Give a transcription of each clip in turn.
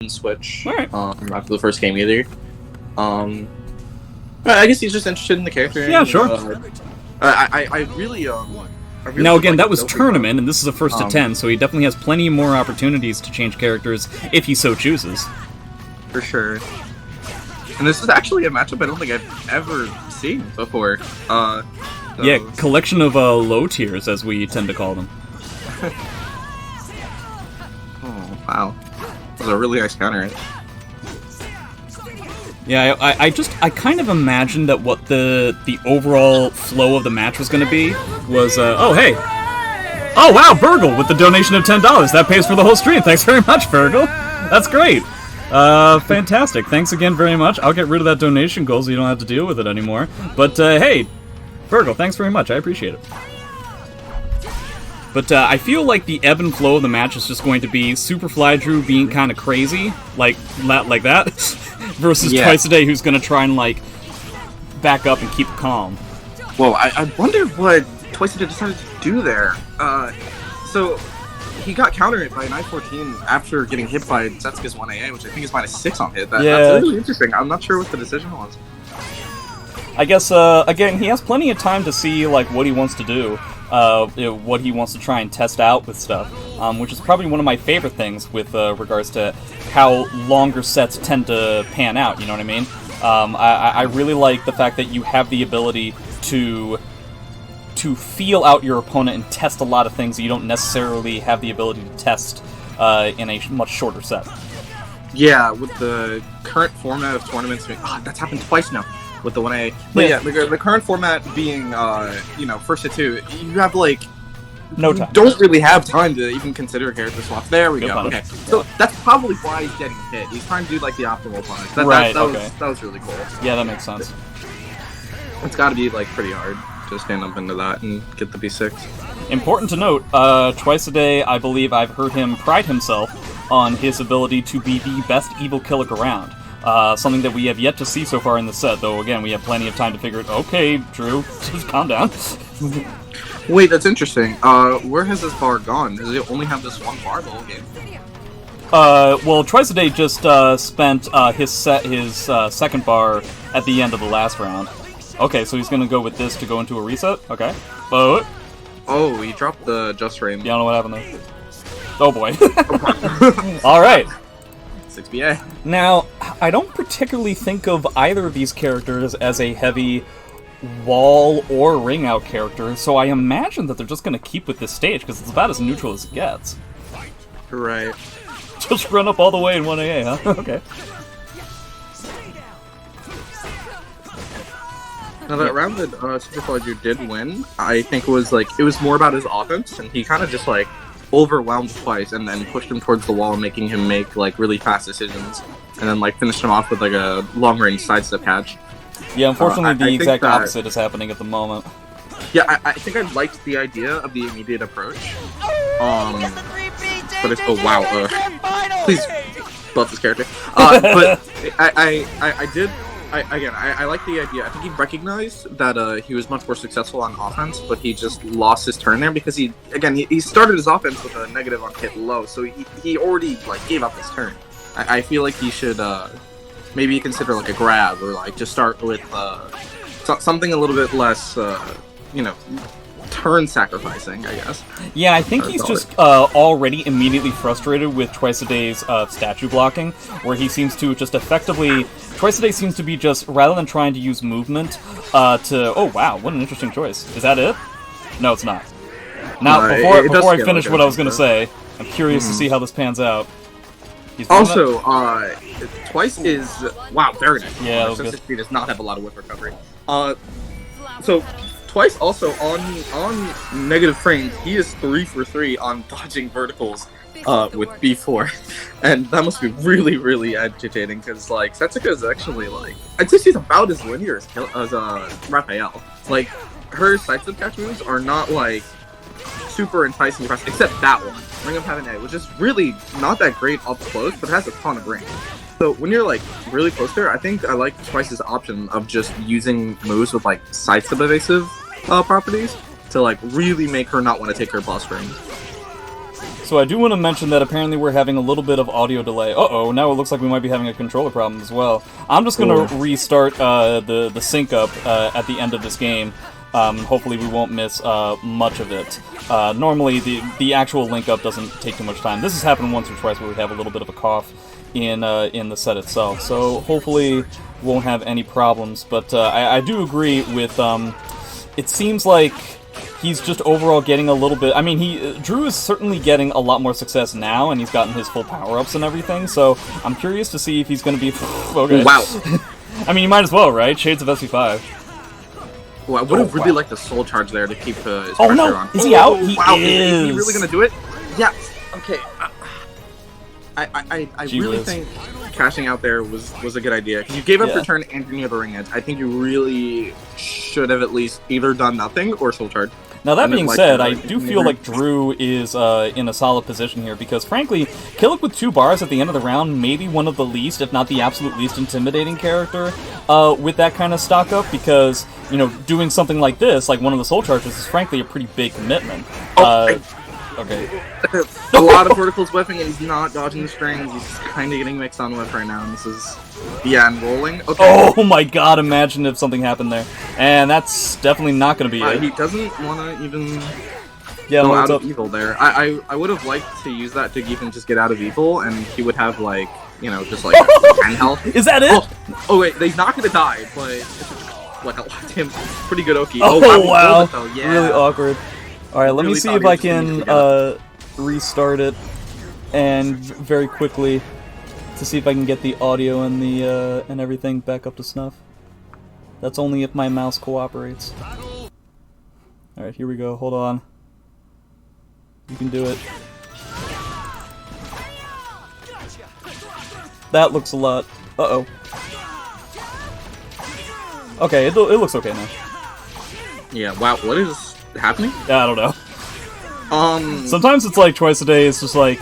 switch Alright. after the first game either. I guess he's just interested in the character. Yeah, sure. I really Now again, like that was Sophie, tournament, and this is a first to 10, so he definitely has plenty more opportunities to change characters if he so chooses. for sure. And this is actually a matchup I don't think I've ever seen before. Yeah, collection of low tiers, as we tend to call them. Oh wow, that was a really nice counter. Yeah, I kind of imagined that what the overall flow of the match was going to be was, oh hey! Oh wow, Virgil with the donation of $10. That pays for the whole stream. Thanks very much, Virgil. That's great. Fantastic. Thanks again very much. I'll get rid of that donation goal so you don't have to deal with it anymore. But, hey, Virgil, thanks very much. I appreciate it. But, I feel like the ebb and flow of the match is just going to be Superflydrew being kind of crazy, like that, versus Twice a Day, who's going to try and, like, back up and keep calm. Well, I wonder what Twice a Day decided to do there. So he got countered by 914 after getting hit by Setsuka's 1AA, which I think is -6 on hit. That's really interesting. I'm not sure what the decision was. I guess, again, he has plenty of time to see, like, what he wants to do, what he wants to try and test out with stuff, which is probably one of my favorite things with regards to how longer sets tend to pan out, you know what I mean? I really like the fact that you have the ability to feel out your opponent and test a lot of things that you don't necessarily have the ability to test in a much shorter set. Yeah, with the current format of tournaments, that's happened twice now with the 1A. But yeah, the current format being, first to two, you have, like, no time. Don't really have time to even consider character swaps. There we go. Punish. Okay, so that's probably why he's getting hit. He's trying to do, like, the optimal punish. That was really cool. Yeah, that makes sense. It's got to be, like, pretty hard to stand up into that and get the B6. Important to note, Twice a Day, I believe I've heard him pride himself on his ability to be the best evil Kilik around. Something that we have yet to see so far in the set, though again, we have plenty of time to figure it. Okay, Drew, just calm down. Wait, that's interesting. Where has this bar gone? Does it only have this one bar the whole game? Well, Twice a Day just spent his second bar at the end of the last round. Okay, so he's gonna go with this to go into a reset? Okay. But... Oh, he dropped the just frame. Yeah, I don't know what happened there. Oh boy. Alright. 6BA. Now, I don't particularly think of either of these characters as a heavy wall or ring out character, so I imagine that they're just gonna keep with this stage, because it's about as neutral as it gets. Right. Just run up all the way in 1AA, huh? Okay. Now that round that Superflydrew did win, I think it was more about his offense, and he kind of just like overwhelmed Twice and then pushed him towards the wall, making him make like really fast decisions, and then like finished him off with like a long range sidestep catch. Yeah, unfortunately the exact opposite is happening at the moment. Yeah, I think I liked the idea of the immediate approach. But it's please buff this character. But I did. I like the idea. I think he recognized that he was much more successful on offense, but he just lost his turn there because he started his offense with a negative on hit low, so he already like gave up his turn. I feel like he should maybe consider like a grab or like just start with something a little bit less turn sacrificing, I guess. Yeah, I think he's just already immediately frustrated with Twice a Day's statue blocking, where he seems to just effectively... Twice a Day seems to be just, rather than trying to use movement to... Oh wow, what an interesting choice. Is that it? No, it's not. Now, before I finish what I was going to say, I'm curious to see how this pans out. Also, Twice is... Wow, very nice. Yeah, that was good. He does not have a lot of whip recovery. So... Twice also on negative frames, he is 3 for 3 on dodging verticals with B4, and that must be really, really agitating because like Setsuka is actually like I'd say she's about as linear as Raphael. Like her sidestep catch moves are not like super enticing, except that one, Ring of Heaven A, which is really not that great up close, but has a ton of range. So when you're like really close there, I think I like Twice's option of just using moves with like sidestep evasive properties to like really make her not want to take her boss ring. So I do want to mention that apparently we're having a little bit of audio delay. Uh-oh, now it looks like we might be having a controller problem as well. I'm just going to restart the sync up at the end of this game. Hopefully we won't miss much of it. Normally the actual link up doesn't take too much time. This has happened once or twice where we have a little bit of a cough in the set itself. So hopefully we won't have any problems. But I do agree with... it seems like he's just overall getting a little bit... I mean, Drew is certainly getting a lot more success now, and he's gotten his full power-ups and everything, so I'm curious to see if he's going to be... okay. Wow. I mean, you might as well, right? Shades of SC5. Well, I would have really liked a soul charge there to keep his pressure on. Is he out? He wow. is! Is he really going to do it? Yeah. Okay. I really think cashing out there was a good idea. Because you gave up return and you're near the ring edge. I think you really should have at least either done nothing or soul charge. Now that being said, I do feel like Drew is in a solid position here, because frankly, Kilik with 2 bars at the end of the round may be one of the least, if not the absolute least intimidating character with that kind of stock up, because, you know, doing something like this, like one of the soul charges, is frankly a pretty big commitment. Okay. A lot of verticals whipping, and he's not dodging the strings. He's kind of getting mixed on whip right now, and this is... yeah, and rolling. Okay. Oh my god, imagine if something happened there. And that's definitely not going to be it. He doesn't want to even go out of evil there. I would have liked to use that to even just get out of evil, and he would have, like, you know, just like 10 health. Is that it? Oh wait, he's not going to die, but... like, I locked him pretty good Oki. Oh wow. Yeah. Really awkward. Alright, let me see if I can restart it, and very quickly, to see if I can get the audio and the and everything back up to snuff. That's only if my mouse cooperates. Alright, here we go, hold on. You can do it. That looks a lot... uh-oh. Okay, it looks okay now. Yeah, wow, what is happening? Yeah, I don't know. Sometimes it's like twice a day, it's just like...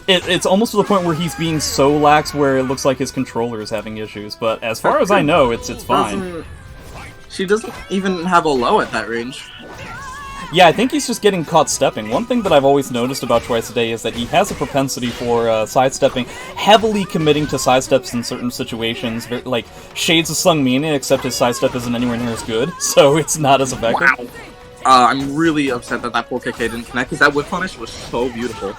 It's almost to the point where he's being so lax where it looks like his controller is having issues, but as far as I know, it's fine. She doesn't even have a low at that range. Yeah, I think he's just getting caught stepping. One thing that I've always noticed about Twice a Day is that he has a propensity for sidestepping, heavily committing to sidesteps in certain situations, like Shades of Slung Meaning, except his sidestep isn't anywhere near as good, so it's not as effective. Wow. I'm really upset that that 4KK didn't connect, because that whip punish was so beautiful.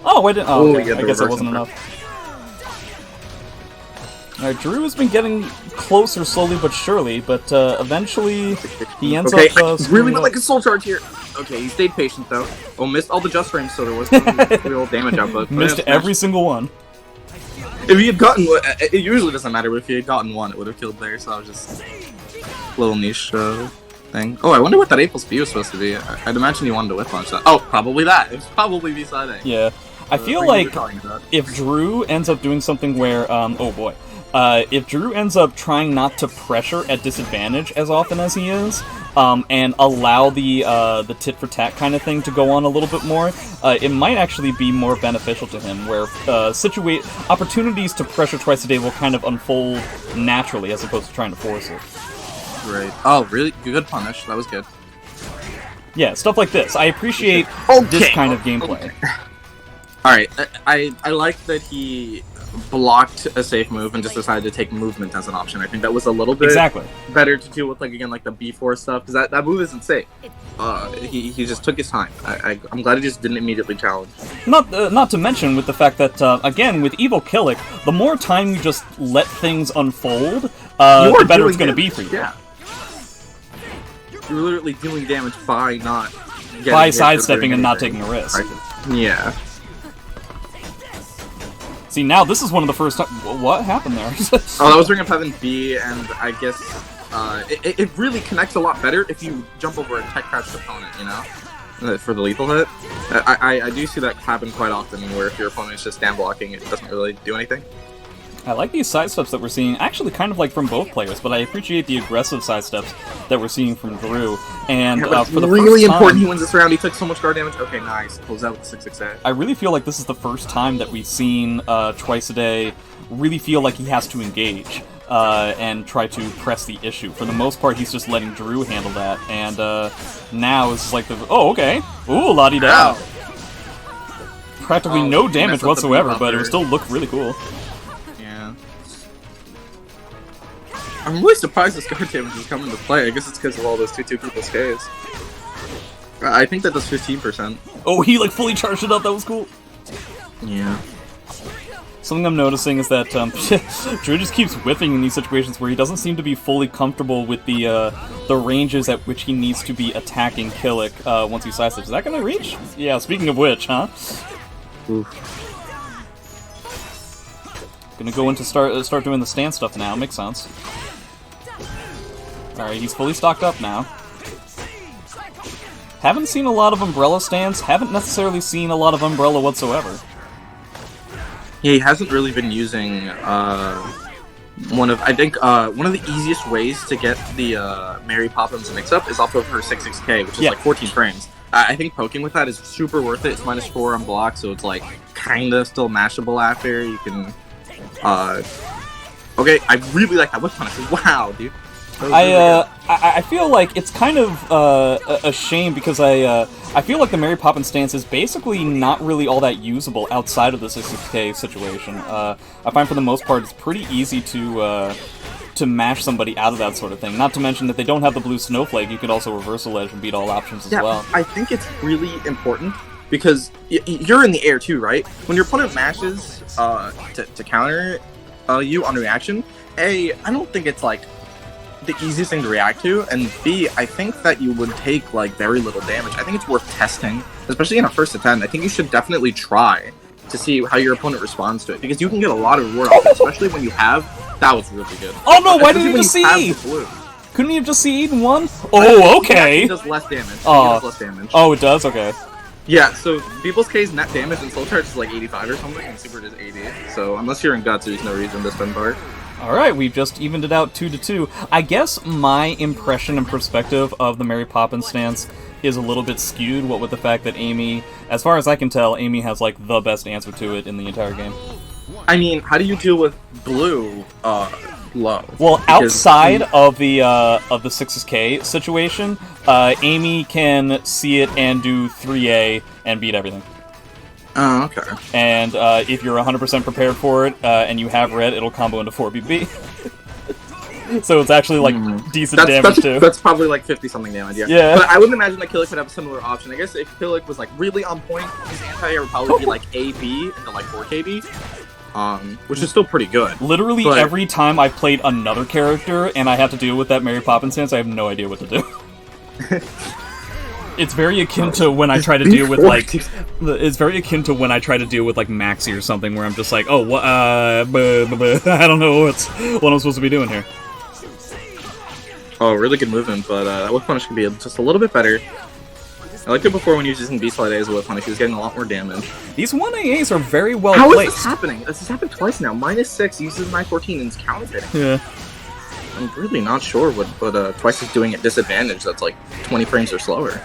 Oh, I didn't. Oh, okay. I guess it wasn't enough. Alright, Drew has been getting closer slowly but surely, but eventually he ends up... really would like a soul charge here. Okay, he stayed patient though. Oh, missed all the just frames, so there was no real damage output. Missed every single one. If he had gotten... it usually doesn't matter, but if he had gotten one, it would have killed there, so that was just a little niche thing. Oh, I wonder what that A plus B was supposed to be. I'd imagine he wanted to whip launch that. Oh, probably that. It was probably B-side A. Yeah. I feel like if Drew ends up doing something where... oh boy. If Drew ends up trying not to pressure at disadvantage as often as he is, and allow the tit-for-tat kind of thing to go on a little bit more, it might actually be more beneficial to him, where opportunities to pressure Twice a Day will kind of unfold naturally as opposed to trying to force it. Right. Oh, really? Good punish. That was good. Yeah, stuff like this. I appreciate this kind of gameplay. Alright, I like that he blocked a safe move and just decided to take movement as an option. I think that was a little bit better to deal with, like, again, like the B4 stuff, because that move isn't safe. He just took his time. I'm glad he just didn't immediately challenge. Not to mention with the fact that, again, with Evil Kilik, the more time you just let things unfold, the better it's going to be for you. Yeah. You're literally dealing damage by not getting by sidestepping and not taking a risk. Yeah. See, now this is one of the first times... What happened there? Oh, that was Ring of Heaven B, and I guess it really connects a lot better if you jump over a tech crouched opponent, you know? For the lethal hit. I do see that happen quite often, where if your opponent is just stand blocking, it doesn't really do anything. I like these sidesteps that we're seeing, actually kind of like from both players, but I appreciate the aggressive sidesteps that we're seeing from Drew. And for the really first important he wins this round. He took so much guard damage. Okay, nice. Close out with the 668. I really feel like this is the first time that we've seen Twice a Day really feel like he has to engage. and try to press the issue. For the most part, he's just letting Drew handle that, and now it's like oh, okay, ooh, la-di-da. Practically no damage whatsoever, but it would still look really cool. Yeah. I'm really surprised this guard damage is coming to play. I guess it's because of all those 2-2 people's Ks. I think that does 15%. Oh, he like fully charged it up, that was cool. Yeah. Something I'm noticing is that Drew just keeps whiffing in these situations where he doesn't seem to be fully comfortable with the ranges at which he needs to be attacking Kilik once he sidesteps. Is that gonna reach? Yeah, speaking of which, huh? Oof. Gonna go into start doing the stand stuff now, makes sense. Alright, he's fully stocked up now. Haven't seen a lot of Umbrella stands, haven't necessarily seen a lot of Umbrella whatsoever. Yeah, he hasn't really been using one of the easiest ways to get the Mary Poppins mix-up is off of her 6-6K, which is like 14 frames. I think poking with that is super worth it. It's -4 on block, so it's like kinda still mashable after. You can okay, I really like that whip punish. Wow, dude. I feel like it's kind of a shame because I feel like the Mary Poppins stance is basically not really all that usable outside of the 6-6K situation. I find for the most part it's pretty easy to mash somebody out of that sort of thing. Not to mention that they don't have the blue snowflake, you could also reversal edge and beat all options as well. I think it's really important because you're in the air too, right? When your opponent mashes to counter you on reaction, A, I don't think it's like the easiest thing to react to, and B, I think that you would take like very little damage. I think it's worth testing, especially in a first attempt. I think you should definitely try to see how your opponent responds to it, because you can get a lot of reward off it, especially when you have. That was really good. Oh no! Why didn't you just see? Couldn't you have just see Eden one? Oh, okay. It does less damage. It does less damage. Oh, it does. Okay. Yeah, so People's K's net damage and soul charge is like 85 or something, and Super is 80. So unless you're in Guts, there's no reason to spend part. Alright, we've just evened it out 2-2. I guess my impression and perspective of the Mary Poppins stance is a little bit skewed, what with the fact that Amy, as far as I can tell, Amy has like the best answer to it in the entire game. I mean, how do you deal with blue low? Well, outside of the 6K situation, Amy can see it and do 3A and beat everything. Oh, okay. And if you're 100% prepared for it, and you have red, it'll combo into 4BB. So it's actually, like, decent damage, too. That's probably, like, 50-something damage, yeah. But I wouldn't imagine that Kilik would have a similar option. I guess if Kilik was, like, really on point, his anti-air would probably be, like, AB and, like, 4KB. Which is still pretty good. Literally every time I've played another character, and I have to deal with that Mary Poppins stance, I have no idea what to do. It's very akin to when I try to deal with, like... It's very akin to when I try to deal with, like, Maxi or something, where I'm just like, oh, what, I don't know what I'm supposed to be doing here. Oh, really good movement, but that whip punish could be just a little bit better. I liked it before when he was using B-Slide A as a whip punish, he was getting a lot more damage. These 1AAs are very well placed. How is this happening? This has happened twice now. -6 uses 914 and is counterfeiting. Yeah. I'm really not sure what Twice is doing at disadvantage that's like 20 frames or slower.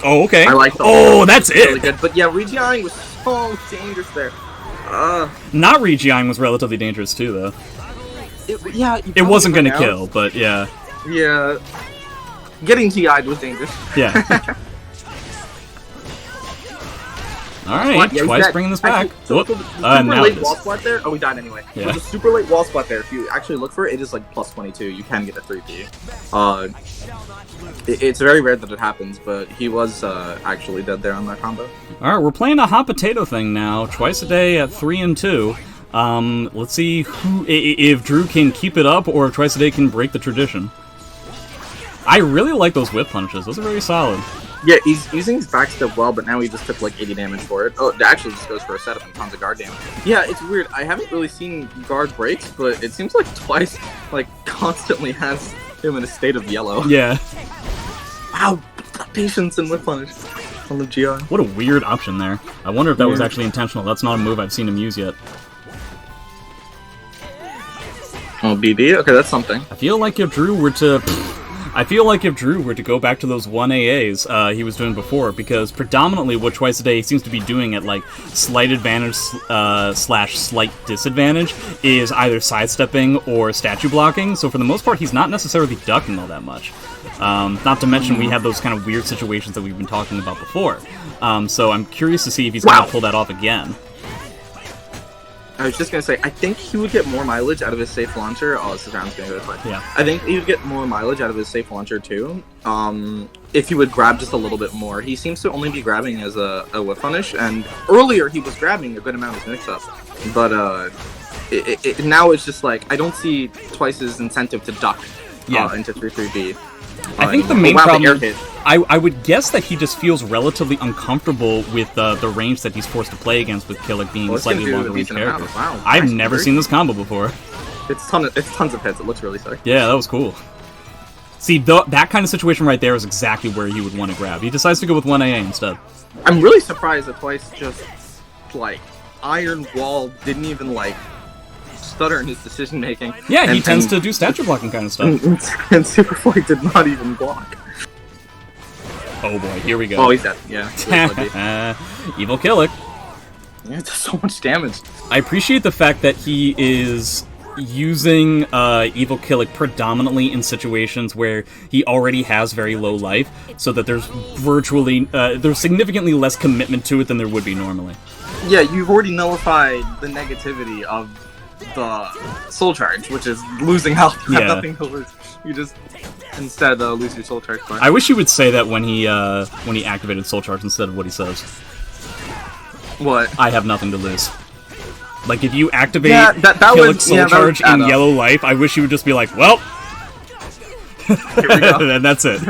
Oh, okay. I like the that's it! Really good. But yeah, Regiang was so dangerous there. Not Regiang was relatively dangerous too, though. It wasn't gonna kill, but yeah. Yeah. Getting GI'd was dangerous. Yeah. Alright, Twice bringing this back. Super late wall splat there. Oh, he died anyway. Yeah. There's a super late wall splat there. If you actually look for it, it is like +22. You can get a 3P. It's very rare that it happens, but he was actually dead there on that combo. Alright, we're playing a hot potato thing now. Twice a day at 3 and 2. Let's see if Drew can keep it up or if Twice a day can break the tradition. I really like those whip punches. Those are very solid. Yeah, he's using his backstep well, but now he just took like 80 damage for it. Oh, it actually just goes for a setup and tons of guard damage. Yeah, it's weird. I haven't really seen guard breaks, but it seems like Twice like constantly has him in a state of yellow. Yeah. Wow, patience and whip punish on the GI. What a weird option there. I wonder if that was actually intentional. That's not a move I've seen him use yet. Oh, BB? Okay, that's something. I feel like if Drew were to... I feel like if Drew were to go back to those 1AAs he was doing before, because predominantly what Twice a Day seems to be doing at like slight advantage slash slight disadvantage is either sidestepping or statue blocking, so for the most part he's not necessarily ducking all that much. Not to mention we have those kind of weird situations that we've been talking about before. So I'm curious to see if he's going to pull that off again. I was just going to say, I think he would get more mileage out of his safe launcher. Oh, this is round's going to go this way. Yeah. I think he would get more mileage out of his safe launcher, too, if he would grab just a little bit more. He seems to only be grabbing as a whip punish, and earlier he was grabbing a good amount of mix-up. But now it's just like, I don't see Twice's incentive to duck into 3-3B. I think the main problem, I would guess that he just feels relatively uncomfortable with the range that he's forced to play against with Kilik being slightly longer range character. Wow, I've never seen this combo before. It's tons of hits. It looks really sick. Yeah, that was cool. See, that kind of situation right there is exactly where he would want to grab. He decides to go with 1AA instead. I'm really surprised that Twice just, like, Iron Wall didn't even, like, stutter in his decision making. Yeah, he tends to do statue blocking kind of stuff. And Superfly did not even block. Oh boy, here we go. Oh, he's dead. Yeah. Evil Kilik. Yeah, it does so much damage. I appreciate the fact that he is using Evil Kilik predominantly in situations where he already has very low life, so that there's there's significantly less commitment to it than there would be normally. Yeah, you've already nullified the negativity of the soul charge, which is losing health. You have nothing to lose. You just instead lose your soul charge bar. I wish he would say that when he activated soul charge instead of what he says. What? I have nothing to lose. Like if you activate Kilik's soul charge in yellow life, I wish he would just be like, well, here we go. And that's it.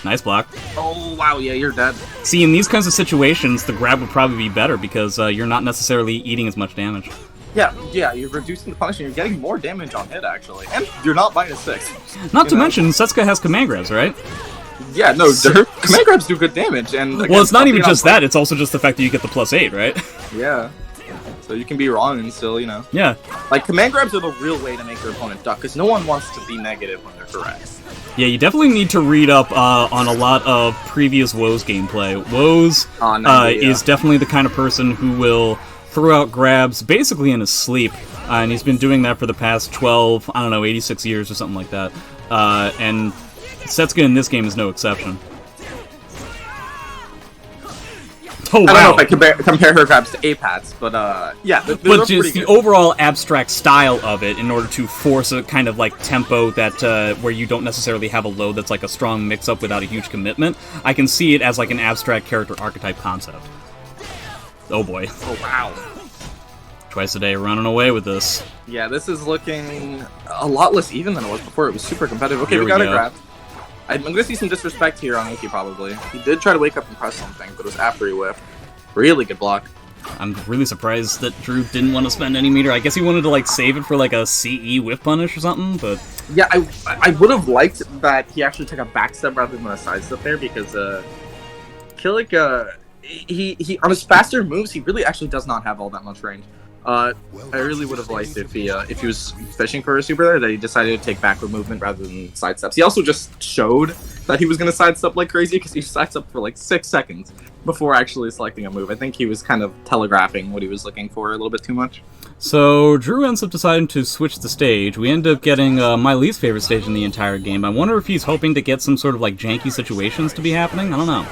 Nice block. Oh wow, yeah, you're dead. See, in these kinds of situations, the grab would probably be better because you're not necessarily eating as much damage. Yeah, you're reducing the punish and you're getting more damage on hit, actually. And you're not -6. Not to mention, Setsuka has command grabs, right? Yeah, no, command grabs do good damage. And well, it's not even just that, it's also just the fact that you get the +8, right? Yeah. So you can be wrong and still, Yeah. Like, command grabs are the real way to make your opponent duck, because no one wants to be negative when they're correct. Yeah, you definitely need to read up on a lot of previous Woes gameplay. Woes is definitely the kind of person who will throw out grabs basically in his sleep, and he's been doing that for the past 86 years or something like that. And Setsuka in this game is no exception. Oh, wow. I don't know if I compare her grabs to APATs, but yeah. But just the overall abstract style of it, in order to force a kind of like tempo that where you don't necessarily have a load that's like a strong mix-up without a huge commitment, I can see it as like an abstract character archetype concept. Oh boy. Oh wow. Twice a Day running away with this. Yeah, this is looking a lot less even than it was before. It was super competitive. Okay, Here we got a go. grab. I'm going to see some disrespect here on Iki, probably. He did try to wake up and press something, but it was after he whiffed. Really good block. I'm really surprised that Drew didn't want to spend any meter. I guess he wanted to like save it for like a CE whiff punish or something, but... Yeah, I would have liked that he actually took a backstep rather than a sidestep there, because Kilik, he on his faster moves, he really actually does not have all that much range. I really would have liked if he was fishing for a super there, that he decided to take backward movement rather than sidesteps. He also just showed that he was going to sidestep like crazy, because he sidestepped for like 6 seconds before actually selecting a move. I think he was kind of telegraphing what he was looking for a little bit too much. So Drew ends up deciding to switch the stage. We end up getting my least favorite stage in the entire game. I wonder if he's hoping to get some sort of like janky situations to be happening. I don't know.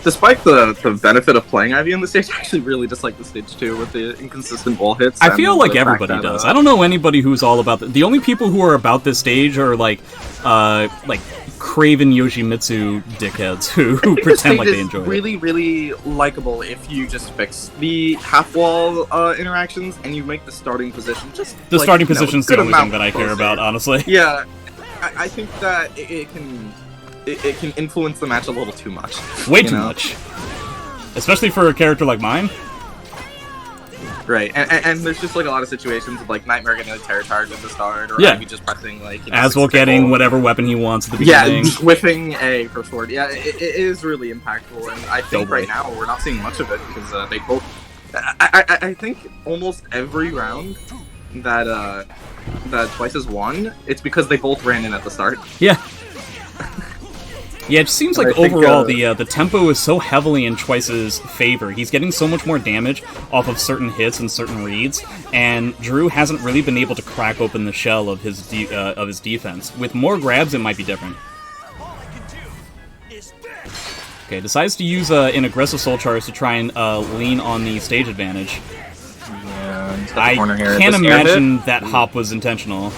Despite the benefit of playing Ivy on the stage, I actually really dislike the stage too, with the inconsistent wall hits. I feel like everybody does. I don't know anybody who's all about the only people who are about this stage are like Craven Yoshimitsu dickheads who pretend like they enjoy it. Really, really likable if you just fix the half wall interactions and you make the starting position just the starting position's the only thing that I care about, honestly. Yeah, I think that it can influence the match a little too much. Way too much. Especially for a character like mine. Right, and there's just like a lot of situations of like Nightmare getting a terror charge at the start, or Ivy just pressing like Aswell getting whatever weapon he wants at the beginning. Yeah, whiffing a first sword. Yeah, it is really impactful, and I think right now we're not seeing much of it because they both. I think almost every round that Twice has won, it's because they both ran in at the start. Yeah. Yeah, it seems like overall the tempo is so heavily in Twice's favor. He's getting so much more damage off of certain hits and certain reads, and Drew hasn't really been able to crack open the shell of his defense. With more grabs, it might be different. Okay, decides to use an aggressive soul charge to try and lean on the stage advantage. Yeah, he's got the I corner here. can't This air imagine hit? that hop was intentional.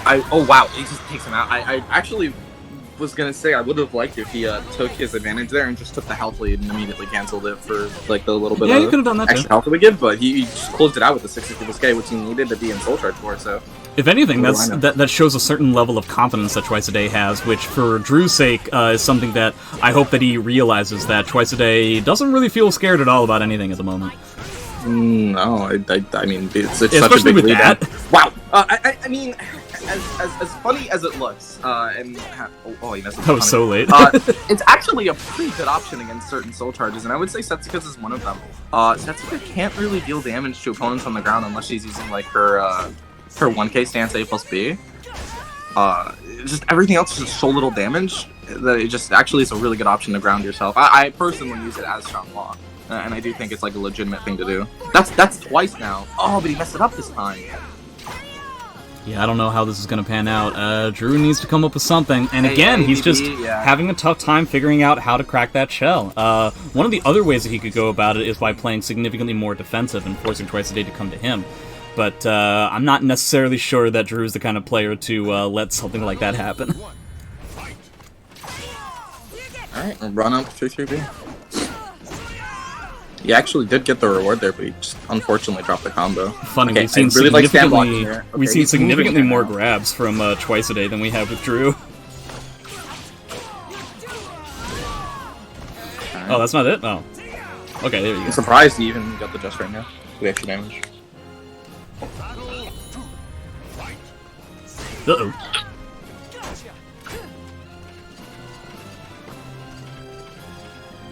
Oh wow, he just takes him out. I actually was gonna say I would have liked if he took his advantage there and just took the health lead and immediately canceled it for like the little bit Yeah, of you could have done that extra too. health it would give, but he just closed it out with the 60 which he needed to be in soul charge for. So If anything, that shows a certain level of confidence that Twice a Day has, which for Drew's sake is something that I hope that he realizes, that Twice a Day doesn't really feel scared at all about anything at the moment. No, I mean it's such a Especially big with lead. that. Wow, I mean, as funny as it looks, he messed up. That was so late. It's actually a pretty good option against certain soul charges, and I would say Setsuka's is one of them. Setsuka can't really deal damage to opponents on the ground unless she's using like her 1k stance A plus B. Just everything else is just so little damage that it just actually is a really good option to ground yourself. I personally use it as Shanghua. And I do think it's like a legitimate thing to do. That's Twice now. Oh, but he messed it up this time. Yeah, I don't know how this is going to pan out. Drew needs to come up with something. And again, he's just having a tough time figuring out how to crack that shell. One of the other ways that he could go about it is by playing significantly more defensive and forcing Twice a Day to come to him. But I'm not necessarily sure that Drew's the kind of player to let something like that happen. Alright, run up 3-3-B. He actually did get the reward there, but he just unfortunately dropped the combo. Funny, okay, we've seen really significantly more grabs from Twice a Day than we have with Drew. Right. Oh, that's not it? Oh. Okay, there you go. I'm surprised he even got the just right now. The extra damage. Uh-oh.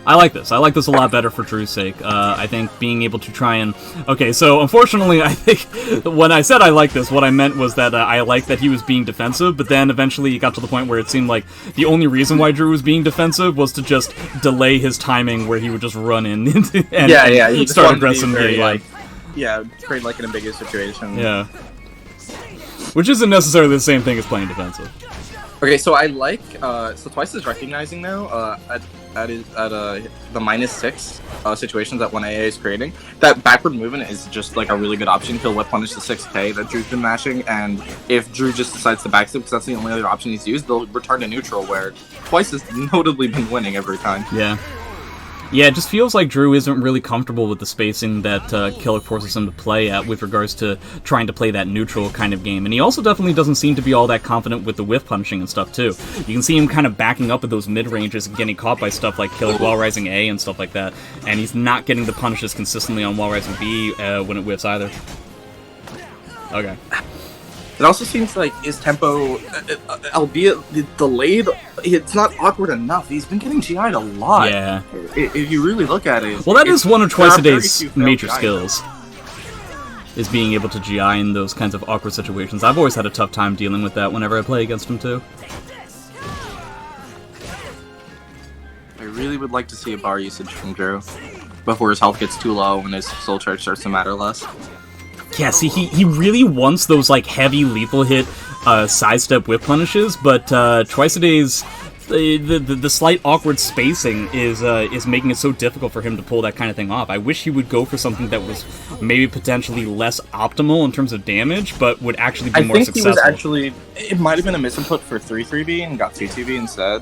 I like this. I like this a lot better for Drew's sake. I think being able to try and... Okay, so unfortunately, I think when I said I like this, what I meant was that I liked that he was being defensive, but then eventually it got to the point where it seemed like the only reason why Drew was being defensive was to just delay his timing, where he would just run in and he start aggressing. Create like an ambiguous situation. Yeah. Which isn't necessarily the same thing as playing defensive. Okay, so I like so Twice is recognizing now at the -6 situations that 1AA is creating, that backward movement is just like a really good option. He'll whip punish the 6k that Drew's been mashing, and if Drew just decides to backstep because that's the only other option he's used, they'll return to neutral, where Twice has notably been winning every time. Yeah. Yeah, it just feels like Drew isn't really comfortable with the spacing that Kilik forces him to play at with regards to trying to play that neutral kind of game. And he also definitely doesn't seem to be all that confident with the whiff punishing and stuff, too. You can see him kind of backing up at those mid-ranges and getting caught by stuff like Kilik Wall Rising A and stuff like that. And he's not getting the punishes consistently on Wall Rising B when it whiffs either. Okay. It also seems like his tempo, albeit delayed, it's not awkward enough. He's been getting GI'd a lot. Yeah. If you really look at it. Well, that is one of Twice a Day's major skills, is being able to GI in those kinds of awkward situations. I've always had a tough time dealing with that whenever I play against him, too. I really would like to see a bar usage from Drew before his health gets too low and his soul charge starts to matter less. Yeah, see, he really wants those, like, heavy lethal hit sidestep whip punishes, but Twice a Day's the slight awkward spacing is making it so difficult for him to pull that kind of thing off. I wish he would go for something that was maybe potentially less optimal in terms of damage, but would actually be more successful. I think he was it might have been a misinput for 3-3B and got 2-2B instead.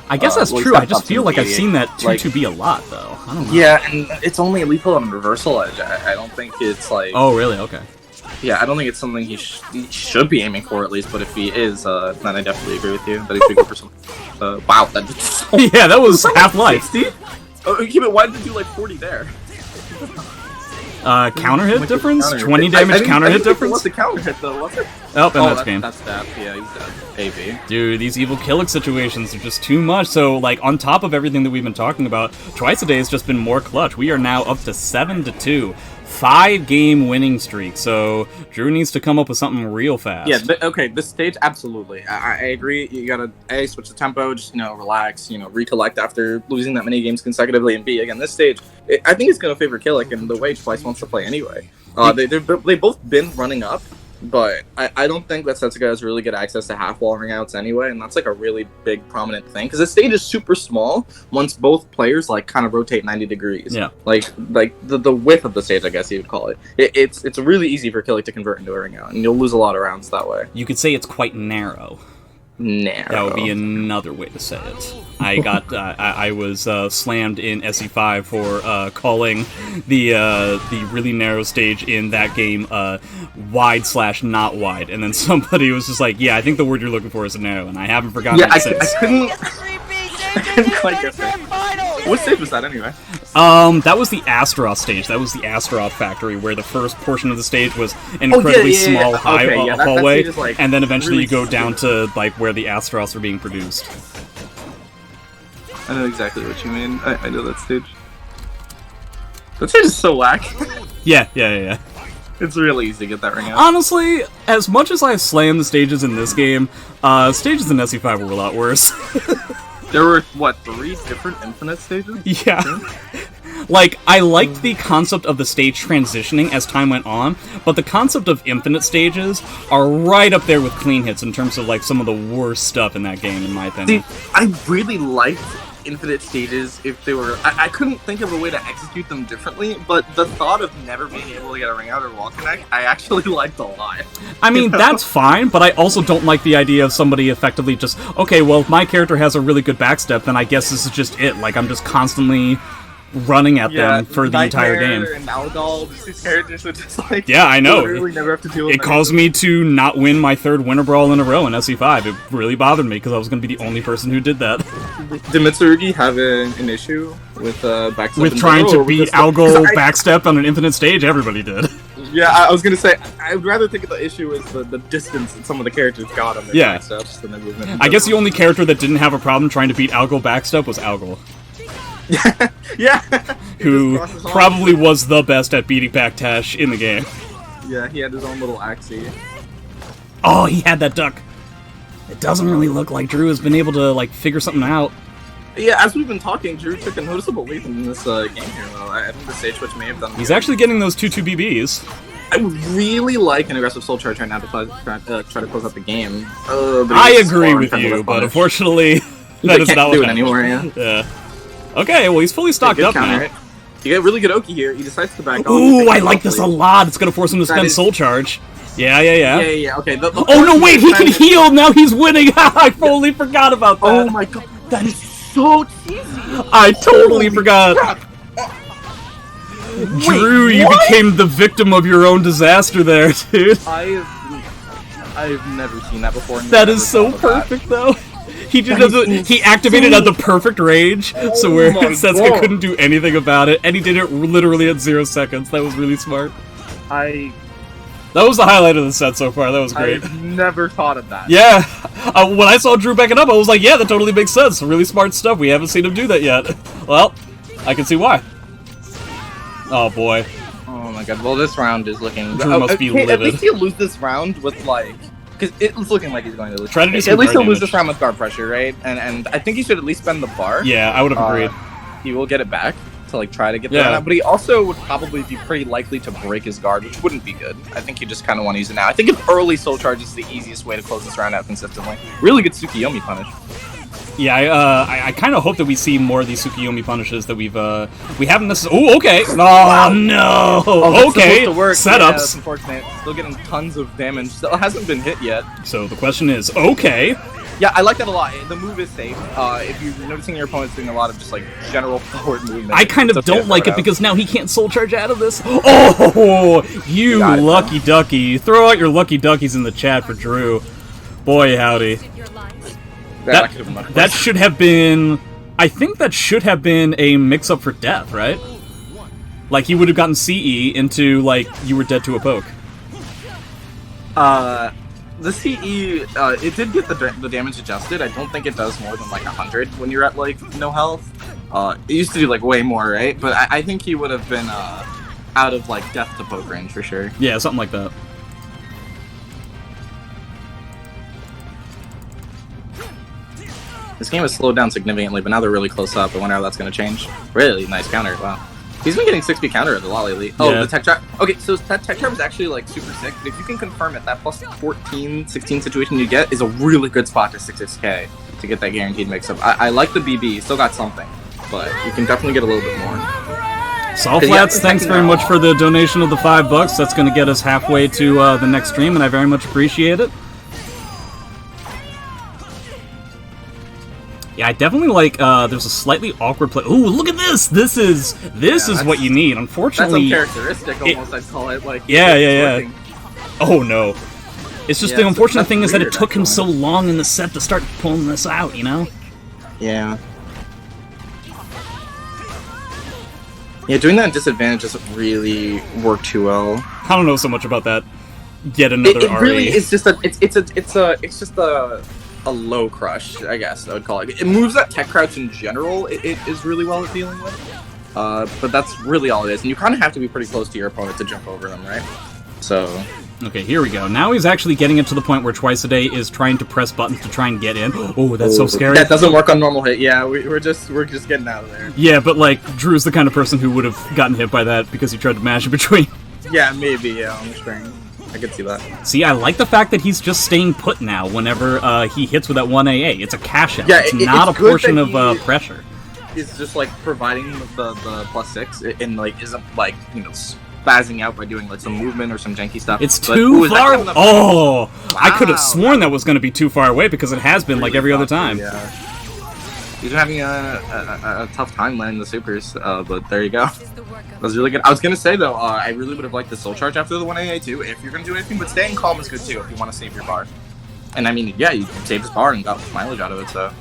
I guess that's true. I just feel like I've seen that 2-2B a lot, though. I don't know. Yeah, and it's only lethal on reversal edge. I don't think it's like... Oh, really? Okay. Yeah, I don't think it's something he should be aiming for, at least, but if he is, then I definitely agree with you that he should go for something. Wow, that did so... Yeah, that was half-life. 60? Oh, yeah, but why did it do like 40 there? Counter hit difference? 20 damage counter hit difference? What's the counter hit, though? What's it? Oh, and that's game. That's that. Yeah, he's dead. AV. Dude, these evil Kilik situations are just too much. So, like, on top of everything that we've been talking about, Twice a Day has just been more clutch. We are now up to 7-2. 5-game winning streak, so Drew needs to come up with something real fast. Yeah, okay, this stage, absolutely. I agree. You gotta, A, switch the tempo, just, relax, recollect after losing that many games consecutively, and B, again, this stage, I think it's gonna favor Kilik and the way Twice wants to play anyway. They've both been running up, but I don't think that Setsuka has really good access to half-wall ring-outs anyway, and that's, like, a really big, prominent thing, because the stage is super small once both players, like, kind of rotate 90 degrees. Yeah. Like the width of the stage, I guess you would call it. It's really easy for Kilik to convert into a ring-out, and you'll lose a lot of rounds that way. You could say it's quite narrow. Narrow. That would be another way to say it. I was slammed in SE5 for calling the really narrow stage in that game wide/not wide, and then somebody was just like, "Yeah, I think the word you're looking for is narrow," and I haven't forgotten it since. I couldn't quite get there. What stage was that anyway? That was the Astaroth stage. That was the Astaroth factory, where the first portion of the stage was an incredibly small hallway, that and then eventually really you go down to like where the Astaroths are being produced. I know exactly what you mean. I know that stage. That stage is so whack. Yeah. It's really easy to get that ring out. Honestly, as much as I've slammed the stages in this game, stages in SE5 were a lot worse. There were, what, 3 different infinite stages? Yeah. Like, I liked the concept of the stage transitioning as time went on, but the concept of infinite stages are right up there with clean hits in terms of, like, some of the worst stuff in that game, in my opinion. See, I really liked infinite stages if they were... I couldn't think of a way to execute them differently, but the thought of never being able to get a ring out or wall connect, I actually liked a lot. I mean, that's fine, but I also don't like the idea of somebody effectively just, okay, well, if my character has a really good backstep, then I guess this is just it. Like, I'm just constantly running at them for the entire game. And Algal, these characters would just like... Yeah, I know. Literally never have to deal with it caused me to not win my 3rd Winter Brawl in a row in SE5. It really bothered me, because I was going to be the only person who did that. Did Mitsurugi have an issue with backstep? With trying to beat Algal backstep on an infinite stage? Everybody did. Yeah, I was going to say, I would rather think the issue is the distance that some of the characters got on their backsteps than their movement. I guess the only character that didn't have a problem trying to beat Algal backstep was Algal. Yeah. Who probably was the best at beating backdash in the game. Yeah, he had his own little axie. Oh, he had that duck. It doesn't really look like Drew has been able to, like, figure something out. Yeah, as we've been talking, Drew took a noticeable leap in this game here, though. I think the stage switch may have done... He's actually getting those 2-2 BBs. I would really like an aggressive soul charge right now to try to close out the game. I agree with you, but unfortunately, that is not what do it anymore, yeah. Okay, well, he's fully stocked up now. Right? You get really good Oki here. He decides to back off. Ooh, I like this a lot. It's gonna force him to spend soul charge. Yeah. Okay. Oh no, wait, he can heal. Now he's winning. I totally forgot about that. Oh my god, that is so cheesy. I totally forgot. Drew, you became the victim of your own disaster there, dude. I've never seen that before. That is so perfect, though. He activated at the perfect range, so where Setsuka couldn't do anything about it, and he did it literally at 0 seconds. That was really smart. That was the highlight of the set so far. That was great. I've never thought of that. Yeah. When I saw Drew back it up, I was like, yeah, that totally makes sense. Really smart stuff. We haven't seen him do that yet. Well, I can see why. Oh, boy. Oh, my God. Well, this round is looking... Drew must be livid. At least he'll lose this round with, like... Because it's looking like he's going to lose. Try to do some at least he'll lose damage. this round with guard pressure, right? And I think he should at least spend the bar. Yeah, I would have agreed. He will get it back to like try to get that out, but he also would probably be pretty likely to break his guard, which wouldn't be good. I think you just kind of want to use it now. I think if early soul charge is the easiest way to close this round out consistently. Really good Tsukiyomi punish. Yeah, I kind of hope that we see more of these Tsukiyomi punishes that we haven't necessarily... Oh, okay! Oh, no! Okay, setups. Yeah, that's unfortunate. Still getting tons of damage. Still hasn't been hit yet. So the question is, okay. Yeah, I like that a lot. The move is safe. If you're noticing your opponent's doing a lot of just like general forward movement. I kind of don't like it because now he can't soul charge out of this. Oh, you lucky ducky. Throw out your lucky duckies in the chat for Drew. Boy, howdy. That should have been... I think that should have been a mix-up for death, right? Like, he would have gotten CE into, like, you were dead to a poke. The CE, it did get the damage adjusted. I don't think it does more than, like, 100 when you're at, like, no health. It used to do, like, way more, right? But I think he would have been, out of like death to poke range for sure. Yeah, something like that. This game has slowed down significantly, but now they're really close up. I wonder how that's going to change. Really nice counter. Wow. He's been getting 6B counter a lot lately. Oh, yeah. The tech trap. Okay, so that tech trap is actually like super sick. If you can confirm it, that plus 14, 16 situation you get is a really good spot to 6K to get that guaranteed mix-up. I like the BB. Still got something, but you can definitely get a little bit more. Salflats, thanks very much for the donation of the $5. That's going to get us halfway to the next stream, and I very much appreciate it. Yeah, I definitely like, there's a slightly awkward play. Ooh, look at this! This is what you need. Unfortunately... That's uncharacteristic, almost, I'd call it. Like, yeah. Oh, no. It's just the unfortunate thing is that it took him so long in the set to start pulling this out, you know? Yeah. Yeah, doing that at disadvantage doesn't really work too well. I don't know so much about that. Yet another RE. It really is just it's just a low crush, I guess I would call it. It moves that tech crouch in general. It is really well at dealing with, but that's really all it is. And you kind of have to be pretty close to your opponent to jump over them, right? So. Okay, here we go. Now he's actually getting it to the point where Twice a Day is trying to press buttons to try and get in. Oh, that's so scary. That doesn't work on normal hit. Yeah, we're just getting out of there. Yeah, but like Drew's the kind of person who would have gotten hit by that because he tried to mash in between. Yeah, maybe. Yeah, on the string. I could see that. See, I like the fact that he's just staying put now whenever he hits with that 1AA. It's a cash out. Yeah, it's not a portion of pressure. It's just like providing the +6 and like isn't like, you know, spazzing out by doing like some movement or some janky stuff. It's too far. Oh, wow. I could have sworn that was going to be too far away because it has been like every other time. Yeah. He's been having a tough time landing the supers, but there you go. That was really good. I was going to say, though, I really would have liked the soul charge after the 1AA, too, if you're going to do anything, but staying calm is good, too, if you want to save your bar. And, I mean, yeah, you saved his bar and got mileage out of it, so...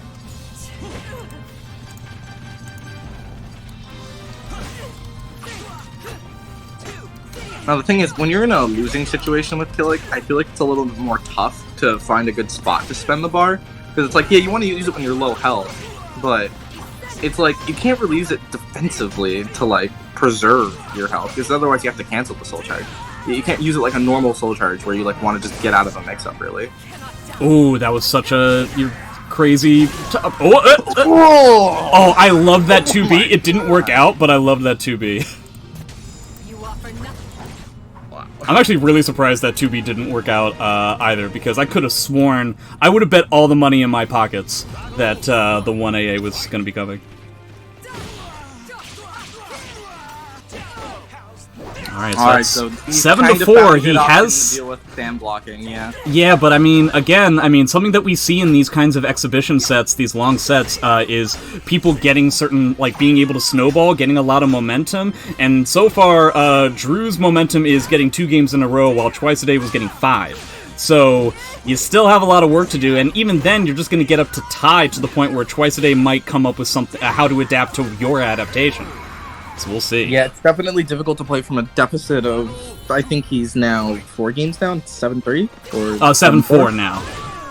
Now, the thing is, when you're in a losing situation with Kilik, I feel like it's a little bit more tough to find a good spot to spend the bar. Because it's like, yeah, you want to use it when you're low health, but it's like, you can't really use it defensively to, like, preserve your health, because otherwise you have to cancel the soul charge. You can't use it like a normal soul charge where you, like, want to just get out of a mix-up, really. Ooh, that was such a... crazy... Oh, I love that 2B. It didn't work out, but I love that 2B. I'm actually really surprised that 2B didn't work out either, because I could have sworn... I would have bet all the money in my pockets that the 1AA was going to be coming. Alright, so 7-4, he has... deal with stand blocking, yeah. Yeah, but I mean, again, something that we see in these kinds of exhibition sets, these long sets, is people getting certain, like, being able to snowball, getting a lot of momentum, and so far, Drew's momentum is getting 2 games in a row, while Twice a Day was getting 5. So, you still have a lot of work to do, and even then, you're just going to get up to tie to the point where Twice a Day might come up with something, how to adapt to your adaptation. So we'll see. Yeah, it's definitely difficult to play from a deficit of, I think he's now 4 games down, 7-3? Or 7-4 now.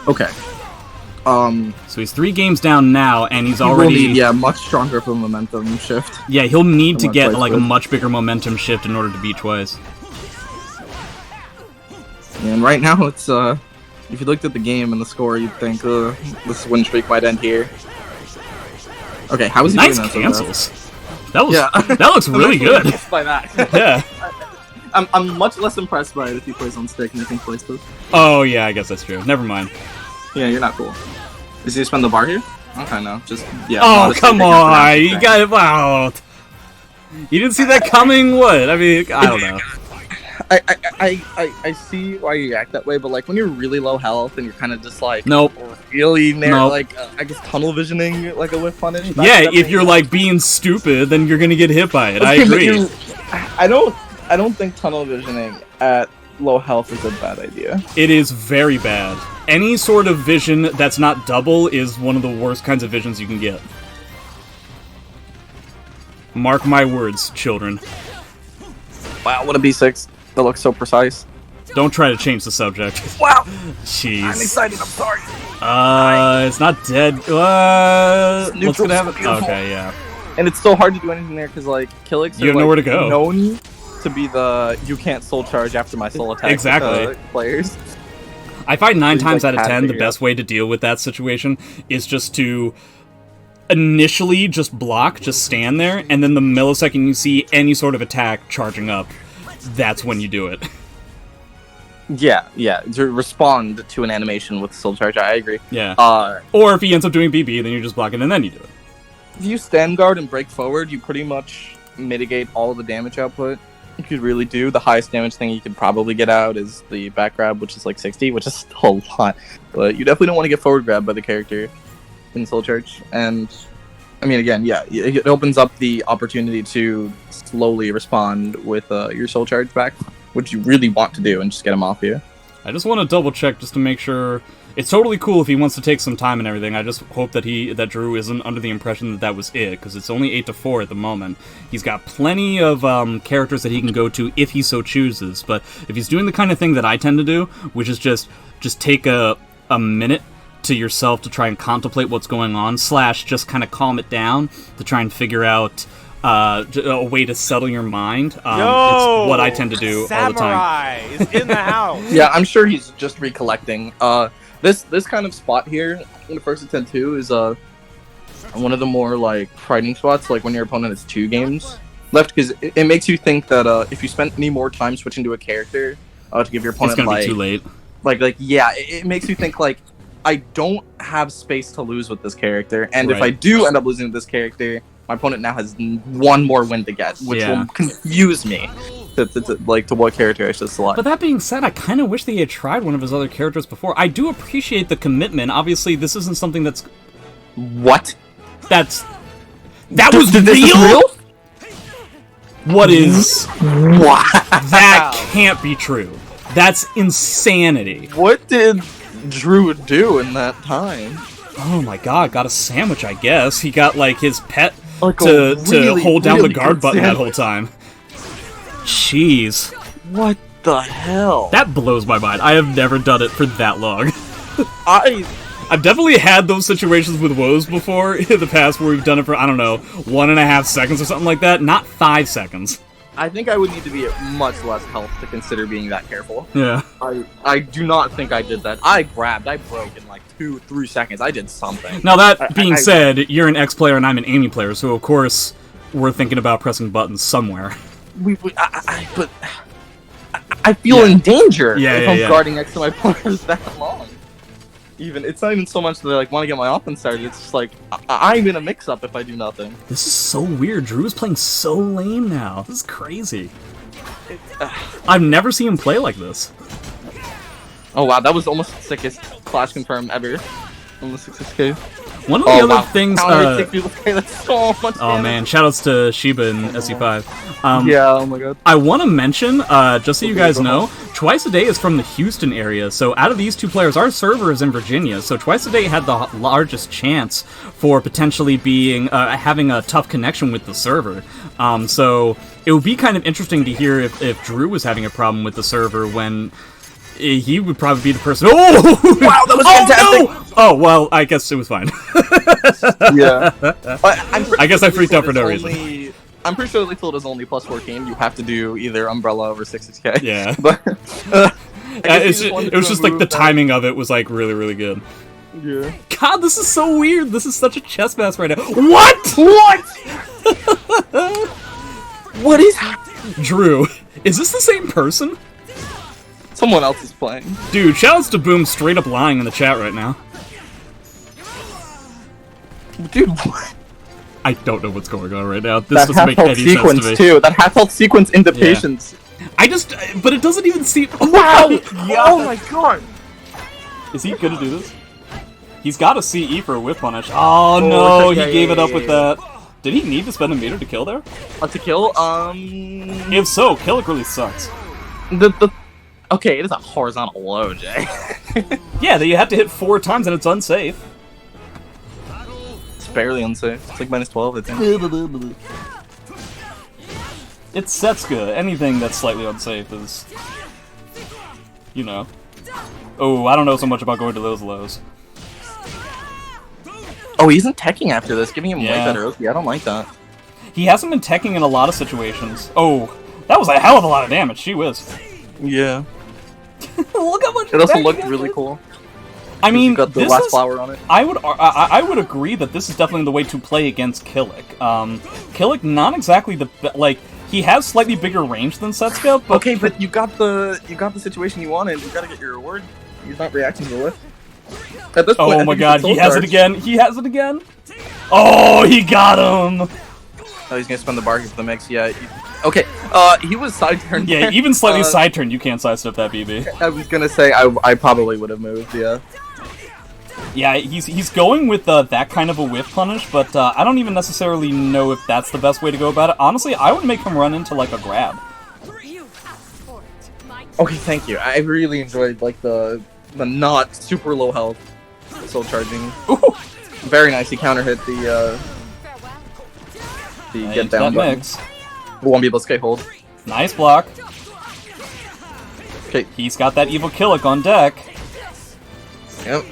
Okay. So he's 3 games down now, and he's already... Need, much stronger of a momentum shift. Yeah, he'll need to get, like, a much bigger momentum shift in order to beat Twice. Yeah, and right now, it's, if you looked at the game and the score, you'd think, this win streak might end here. Okay, how is he doing that? Nice cancels. That was that looks really good. By that. Yeah. I'm much less impressed by it if he plays on stick and I think plays both. Oh yeah, I guess that's true. Never mind. Yeah, you're not cool. Is he spend the bar here? Okay, no, just Oh come on, you got it out. You didn't see that coming? What? I mean, I don't know. I see why you act that way, but like when you're really low health and you're kind of just like really near like I guess tunnel visioning like a whiff punish. Yeah, if you're like being stupid, then you're gonna get hit by it. I agree. I don't think tunnel visioning at low health is a bad idea. It is very bad. Any sort of vision that's not double is one of the worst kinds of visions you can get. Mark my words, children. Wow, what a B6. That looks so precise. Don't try to change the subject. Wow! Jeez. I'm excited, I'm sorry. It's not dead. What's gonna happen? Okay, yeah. And it's so hard to do anything there because, like, Kilik's you have nowhere to go. Known to be the you can't soul charge after my soul attack exactly. Players. I find 9 times like, out of 10 the best way to deal with that situation is just to initially just block, just stand there, and then the millisecond you see any sort of attack charging up, that's when you do it. Yeah, to respond to an animation with soul charge, I agree. Yeah. Or if he ends up doing BB, then you just block it and then you do it. If you stand guard and break forward, you pretty much mitigate all of the damage output you could really do. The highest damage thing you could probably get out is the back grab, which is like 60, which is still a lot. But you definitely don't want to get forward grabbed by the character in soul charge. And I mean, again, yeah, it opens up the opportunity to slowly respond with your soul charge back, which you really want to do, and just get him off you. I just want to double check just to make sure. It's totally cool if he wants to take some time and everything. I just hope that Drew isn't under the impression that was it, because it's only 8-4 at the moment. He's got plenty of characters that he can go to if he so chooses, but if he's doing the kind of thing that I tend to do, which is just take a minute to yourself to try and contemplate what's going on, / just kind of calm it down to try and figure out a way to settle your mind. It's what I tend to do all the time. Samurai is in the house. Yeah, I'm sure he's just recollecting. This kind of spot here in the first attempt 2 is one of the more like frightening spots, like when your opponent has 2 games left, because it makes you think that if you spend any more time switching to a character to give your opponent, it's gonna be too late. It makes you think like, I don't have space to lose with this character, and if I do end up losing with this character, my opponent now has 1 more win to get, which will confuse me to what character I should select. But that being said, I kind of wish that he had tried one of his other characters before. I do appreciate the commitment. Obviously, this isn't something that's... What? That was real? What is... Wow. That can't be true. That's insanity. What did Drew do in that time? Oh my god, got a sandwich, I guess. He got, like, his pet to hold down the guard button that whole time. Jeez. What the hell? That blows my mind. I have never done it for that long. I've definitely had those situations with woes before in the past where we've done it for, I don't know, 1.5 seconds or something like that. Not 5 seconds. I think I would need to be at much less health to consider being that careful. Yeah. I do not think I did that. I broke in like 2-3 seconds. I did something. Now that being said, you're an X player and I'm an Amy player, so of course we're thinking about pressing buttons somewhere. But I feel in danger if I'm guarding next to my players that long. It's not even so much that I want to get my offense started. It's just like I'm in a mix-up if I do nothing. This is so weird. Drew is playing so lame now. This is crazy. I've never seen him play like this. Oh wow, that was almost the sickest Clash confirm ever. Almost 6k. One of the other things. That's so much oh man, shoutouts to Shiba and SE5. Yeah, oh my god. I want to mention, just so you guys know, Twice a Day is from the Houston area. So out of these 2 players, our server is in Virginia. So Twice a Day had the largest chance for potentially being having a tough connection with the server. So it would be kind of interesting to hear if Drew was having a problem with the server when. He would probably be the person. Oh! Wow, that was fantastic! No! Oh, well, I guess it was fine. Yeah. I guess I freaked out for no reason. I'm pretty sure Lethal is only plus 14. You have to do either Umbrella over 6k. Yeah. But it was just like the timing of it was like really, really good. Yeah. God, this is so weird. This is such a chess match right now. What? What is Drew, is this the same person? Someone else is playing. Dude, shoutouts to Boom straight up lying in the chat right now. Dude, what? I don't know what's going on right now. This doesn't make any sequence sense to me. Too. That half-health sequence into patience. But it doesn't even seem. Wow! Oh my god! Is he gonna do this? He's got a CE for a whip punish. Oh no, he gave it up with that. Did he need to spend a meter to kill there? To kill? If so, Kilik really sucks. Okay, it is a horizontal low, Jay. Yeah, that you have to hit 4 times and it's unsafe. It's barely unsafe. It's like -12, I think. It's Setsuka. Anything that's slightly unsafe is... You know. Oh, I don't know so much about going to those lows. Oh, he isn't teching after this, giving him way better OP. I don't like that. He hasn't been teching in a lot of situations. Oh, That was a hell of a lot of damage. She whiz. Yeah. Look how much. It also looked really cool. I mean, you got the last flower on it. I would agree that this is definitely the way to play against Kilik. Kilik, not exactly the like. He has slightly bigger range than Setsuka, but okay, but you got the situation you wanted. You gotta get your reward. He's not reacting to it. At this point, oh my god, he has it again. He has it again. Oh, he got him. Oh, he's gonna spend the bargain for the mix. Yeah. Okay. He was side turned. Yeah, even slightly side turned, you can't sidestep that BB. I was gonna say I probably would have moved. Yeah. Yeah, he's going with that kind of a whiff punish, but I don't even necessarily know if that's the best way to go about it. Honestly, I would make him run into like a grab. Okay, thank you. I really enjoyed like the not super low health soul charging. Ooh. Very nice. He counter hit the get down button. Mix. Won't be able to skate hold. Nice block. Okay, he's got that evil Kilik on deck. Yep.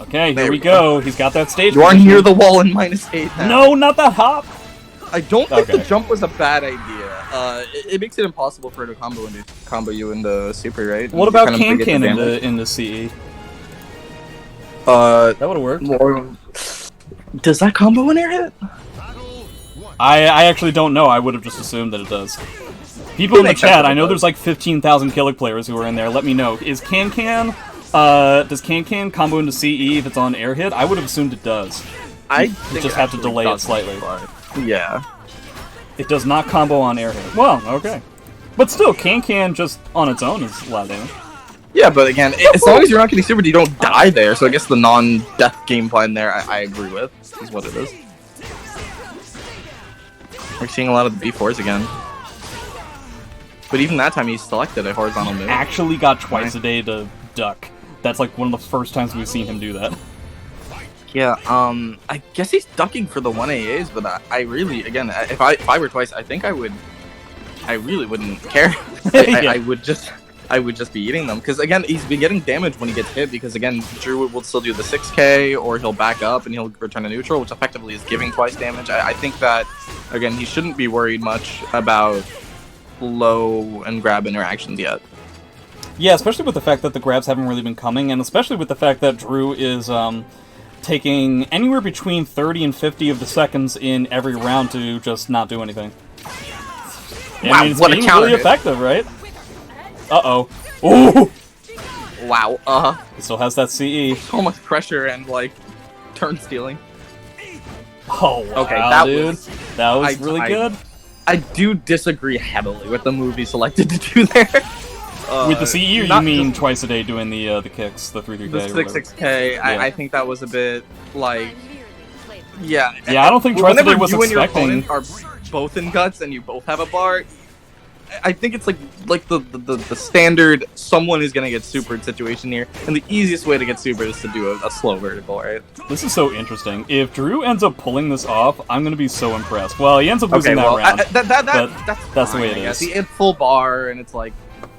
Okay, here we go. He's got that stage. You are near the wall in -8 now. No, not that hop. I don't think the jump was a bad idea. It makes it impossible for her to combo you into super, right? What about Can into CE? That would have worked. Does that combo in air hit? I actually don't know. I would have just assumed that it does. People in the chat, I know there's like 15,000 Kilik players who are in there. Let me know. Does Can combo into CE if it's on air hit? I would have assumed it does. I just have to delay it slightly. Yeah. It does not combo on air hit. Well, okay. But still, Can just on its own is a lot of damage. Yeah, but again, as long as you're not getting supered, you don't die there. So I guess the non-death game plan there, I agree with, is what it is. We're seeing a lot of the B4s again. But even that time, he selected a horizontal move. Actually got twice a day to duck. That's like one of the first times we've seen him do that. Yeah, I guess he's ducking for the 1AAs, but I really, again, if I were twice, I think I really wouldn't care. Yeah. I would just be eating them, because again, he's been getting damaged when he gets hit, because again, Drew will still do the 6K, or he'll back up and he'll return to neutral, which effectively is giving twice damage. I think that, again, he shouldn't be worried much about low and grab interactions yet. Yeah, especially with the fact that the grabs haven't really been coming, and especially with the fact that Drew is taking anywhere between 30 and 50 of the seconds in every round to just not do anything. Wow, it's what being a counter really hit. effective, right? Uh-oh. Ooh! Wow, He still has that CE. so much pressure and, like, turn stealing. Oh, wow, Okay, that was really good. I do disagree heavily with the move he selected to do there. With the CE, or you mean twice a day doing the kicks, the 3-3K? The 6K, yeah. I think that was a bit, like... Yeah. Yeah, I don't think twice a day was you and your expecting... opponent are both in guts and you both have a bar, I think it's like the standard someone is gonna get supered situation here, and the easiest way to get supered is to do a slow vertical, right? This is so interesting. If Drew ends up pulling this off, I'm gonna be so impressed. Well, he ends up losing that round. That's fine, the way it is. He hit full bar, and it's like,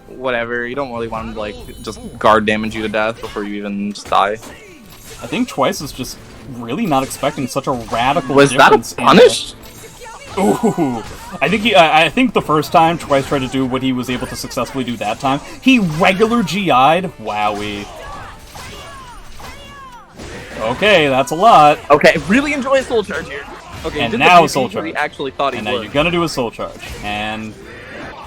whatever. You don't really want him to like just guard damage you to death before you even just die. I think Twice is just really not expecting such a radical Was that a punish? Ooh, I think the first time Twice tried to do what he was able to successfully do that time, he regular GI'd. Wowie. Okay, that's a lot. Okay, really enjoy a soul charge here. Okay, and now a soul charge. He actually thought he and would. now you're gonna do a soul charge, and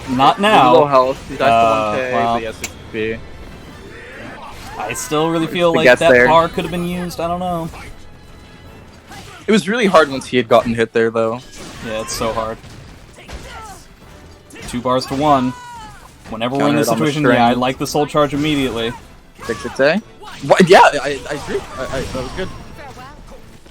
not now. Low health. He died for 1K, well, but he has 6B. I still really feel like that bar could have been used. I don't know. It was really hard once he had gotten hit there, though. Yeah, it's so hard. 2 bars to 1. Whenever we're in this situation, yeah, I like the soul charge immediately. 6A? What? Yeah, I agree. That was good.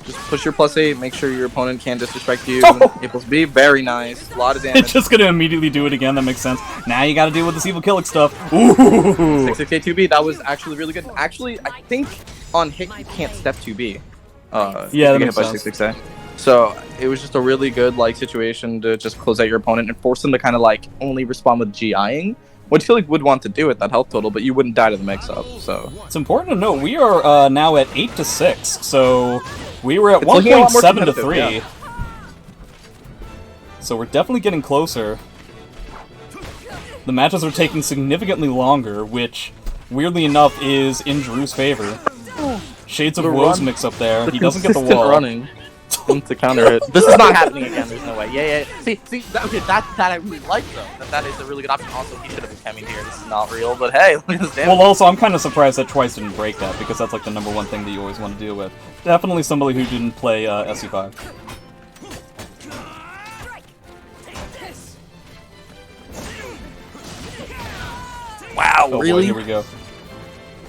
Just push your +8, make sure your opponent can't disrespect you. A+B, very nice. A lot of damage. It's just gonna immediately do it again, that makes sense. Now you gotta deal with this evil Kilik stuff. Ooh! 6A 2B, that was actually really good. Actually, I think on hit you can't step 2B. Yeah, that makes sense. 6A. So it was just a really good like situation to just close out your opponent and force them to kind of like only respond with GIing, which Kilik would want to do at that health total, but you wouldn't die to the mix-up. So it's important to note we are now at 8-6, so we were at 1.7 to 3. Yeah. So we're definitely getting closer. The matches are taking significantly longer, which, weirdly enough, is in Drew's favor. Shades of Woes mix up there. He doesn't get the wall. Running to counter it. This is not happening again. There's no way. Yeah. See. That I really like though. That is a really good option. Also, he should have been coming here. This is not real, but hey, look at this damage. Well, also, I'm kind of surprised that Twice didn't break that because that's like the #1 thing that you always want to deal with. Definitely somebody who didn't play SE5. Wow, oh, really? Boy, here we go.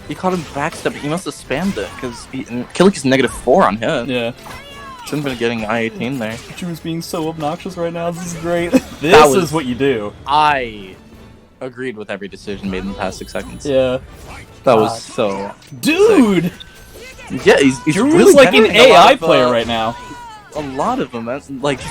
He caught him backstep. He must have spammed it because Kilik is -4 on hit. Yeah. Shouldn't have been getting I-18 there. Drew's being so obnoxious right now. This is great. This is what you do. I agreed with every decision made in the past 6 seconds. Yeah. That was so... Dude! Sick. Yeah, he's Drew's really like an AI player right now. A lot of them. That's, like,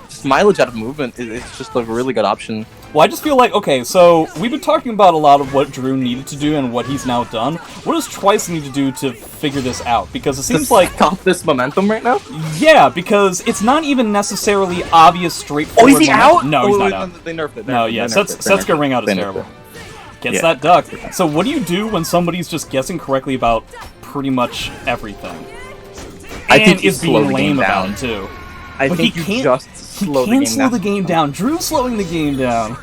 just mileage out of movement is just like a really good option. Well, I just feel like, okay, so we've been talking about a lot of what Drew needed to do and what he's now done. What does Twice need to do to figure this out? Because it seems like... Stop this momentum right now? Yeah, because it's not even necessarily obvious, straightforward... Oh, is he out? No, he's not out. They nerfed it. No, yeah, Setsuka ring out is terrible. Gets that duck. So what do you do when somebody's just guessing correctly about pretty much everything? I think and is being lame about it, too. I think you just slow the game down. He can't slow the game down. Drew's slowing the game down.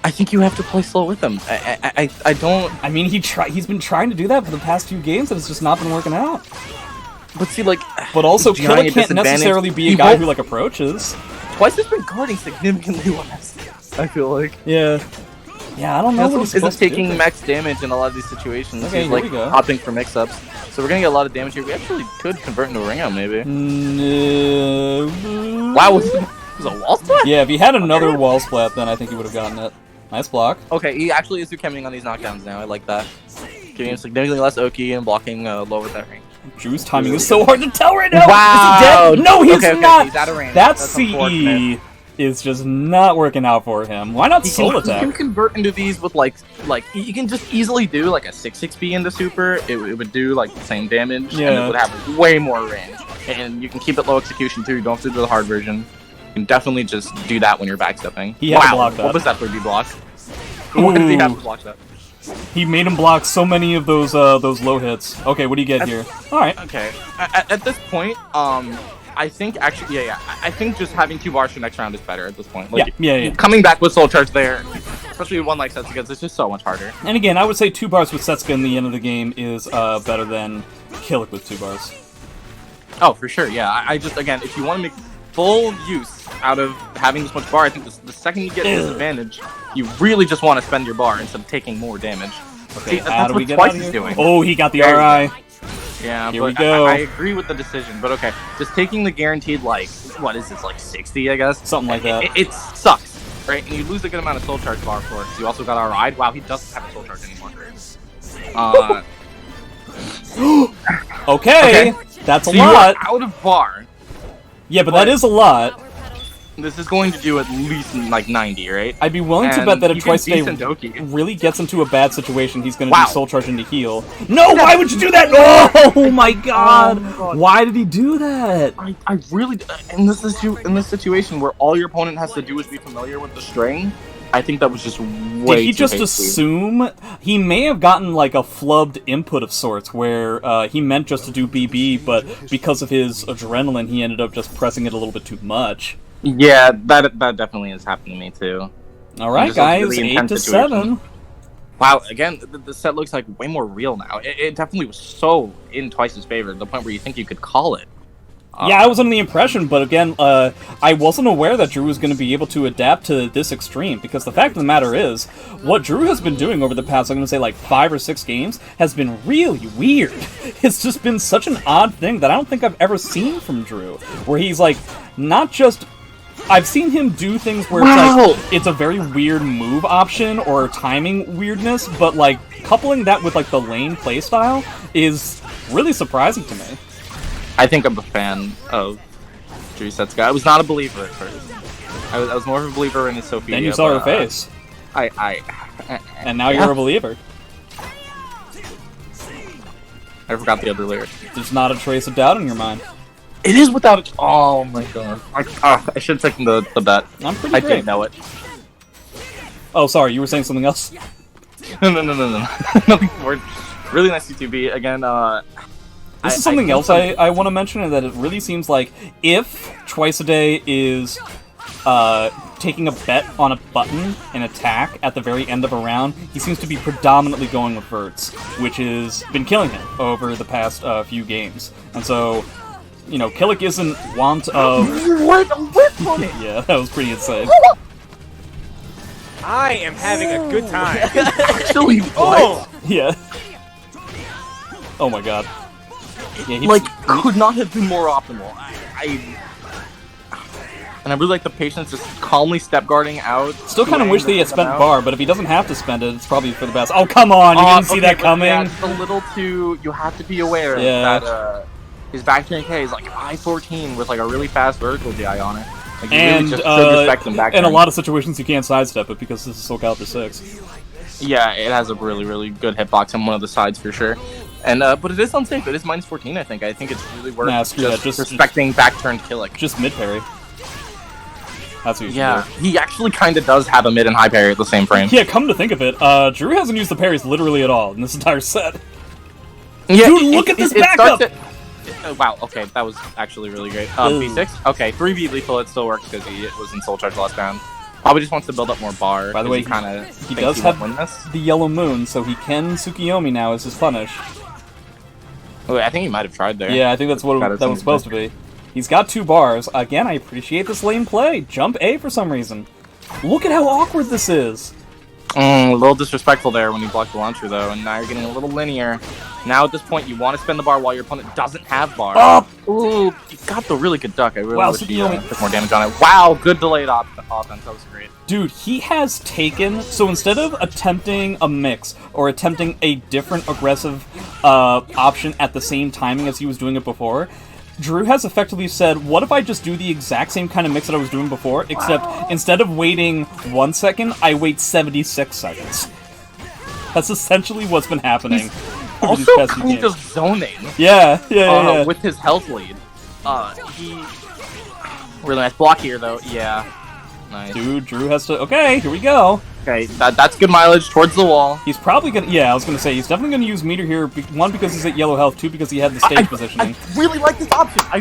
I think you have to play slow with him. I don't... I mean, he's been trying to do that for the past 2 games, and it's just not been working out. But see, like... But also, Kilik can't necessarily be a guy who, like, approaches. Twice has been guarding significantly less, I feel like. Yeah. Yeah, I don't know what he's supposed to do. Taking max damage in a lot of these situations. Okay, he's, like, opting for mix-ups. So we're gonna get a lot of damage here. We actually could convert into a ring out, maybe. Wow, was it a wall splat? Yeah, if he had another wall splat, then I think he would have gotten it. Nice block. Okay, he actually is coming on these knockdowns now. I like that. Giving him significantly less Oki and blocking lower that range. Drew's timing is so hard to tell right now. Wow. Is he dead? No, he's not. He's out of range. That CE is just not working out for him. Why not soul attack? You can convert into these with like you can just easily do like a 6-6B into super. It would do like the same damage, and it would have way more range. And you can keep it low execution too. You don't have to do the hard version. You can definitely just do that when you're backstepping. He had to block that. What was that 3B block? Why did he have to block that? He made him block so many of those low hits. Okay, what do you get here? All right. Okay. At this point, I think actually, I think just having 2 bars for next round is better at this point. Like, yeah. Coming back with Soul Charge there, especially with one like Setsuka, it's just so much harder. And again, I would say 2 bars with Setsuka in the end of the game is better than Kilik with 2 bars. Oh, for sure, yeah. I just, again, if you want to make full use out of having this much bar, I think the second you get this advantage, you really just want to spend your bar instead of taking more damage. Okay, see, that's what Twice is doing. Oh, he got the RI. Yeah, here but we go. I agree with the decision, but okay. Just taking the guaranteed, like, what is this, like 60, I guess? Something like that. It sucks, right? And you lose a good amount of soul charge bar for it, because you also got RI'd. Wow, he doesn't have a soul charge anymore. Okay, that's a lot. You are out of bar. Yeah, but that is a lot. This is going to do at least like 90, right? I'd be willing to bet that if Twice Day really gets into a bad situation, he's going to do Soul Charge into heal. No, why would you do that? Oh my god! Why did he do that? I really, in this situation where all your opponent has to do is be familiar with the string, I think that was just way Did he just assume? He may have gotten like a flubbed input of sorts where he meant just to do BB, but because of his adrenaline, he ended up just pressing it a little bit too much. Yeah, that definitely is happening to me too. All right, guys, really 8-7. Wow, again, the set looks like way more real now. It definitely was so in Twice's favor, to the point where you think you could call it. Yeah, I was under the impression, but again, I wasn't aware that Drew was going to be able to adapt to this extreme, because the fact of the matter is, what Drew has been doing over the past, I'm going to say like 5 or 6 games, has been really weird. It's just been such an odd thing that I don't think I've ever seen from Drew, where he's like, not just... I've seen him do things where it's like, it's a very weird move option or timing weirdness, but like, coupling that with like the lane playstyle is really surprising to me. I think I'm a fan of Drew Setsuka. I was not a believer at first. I was more of a believer in his Sophia. Then you saw her face. And now you're a believer. I forgot the other lyric. There's not a trace of doubt in your mind. It is without a... Oh my god. I should have taken the bet. I'm pretty I great. didn't know it. Oh, sorry, you were saying something else? No. Nothing more. Really nice CTB. Again, This is something else I want to mention, and that it really seems like if Twice a Day is taking a bet on a button and attack at the very end of a round, he seems to be predominantly going with verts, which has been killing him over the past few games. And so, you know, Kilik isn't want of... What? On it? Yeah, that was pretty insane. I am having a good time. Actually, what? Oh! Yeah. Oh my god. Yeah, Like, could not have been more optimal. And I really like the patience just calmly step guarding out. Still kind of wish that he had spent bar, but if he doesn't have to spend it, it's probably for the best. Oh, come on! You didn't see that coming? Yeah, it's a little too... You have to be aware that his back turn K is like I-14 with like a really fast vertical DI on it. Like, you really just should respect him back in a turn. lot of situations you can't sidestep it because this is Soul Calibur 6. Yeah, it has a really, really good hitbox on one of the sides for sure. And but it is unsafe. It is -14, I think. I think it's really worth just respecting back turn Kilik. Just mid parry. That's what you Yeah, should do. he actually kind of does have a mid and high parry at the same frame. Yeah, come to think of it, Drew hasn't used the parries literally at all in this entire set. Yeah, dude, look at this backup! Wow, okay, that was actually really great. B6? Okay, 3v lethal, it still works because he was in Soul Charge last round. Probably just wants to build up more bar. By the way, he does have the Yellow Moon, so he can Tsukiyomi now as his punish. Oh, I think he might have tried there. Yeah, I think that's what that was supposed to be. He's got 2 bars. Again, I appreciate this lane play. Jump A for some reason. Look at how awkward this is. A little disrespectful there when you block the launcher, though, and now you're getting a little linear. Now at this point, you want to spend the bar while your opponent doesn't have bar. Oh! Ooh, you got the really good duck. I really wish he Tsukiyomi took more damage on it. Wow, good delayed offense. That was great. Dude, he has taken... So instead of attempting a mix, or attempting a different aggressive option at the same timing as he was doing it before, Drew has effectively said, what if I just do the exact same kind of mix that I was doing before, except instead of waiting 1 second, I wait 76 seconds. That's essentially what's been happening. Also kind of zoning. Yeah. With his health lead. He... Really nice block here, though. Yeah. Nice. Dude, Drew has to... Okay, here we go. Okay, that's good mileage towards the wall. He's probably gonna... Yeah, I was gonna say, he's definitely gonna use meter here. 1, because he's at yellow health. 2, because he had the stage positioning. I really like this option. I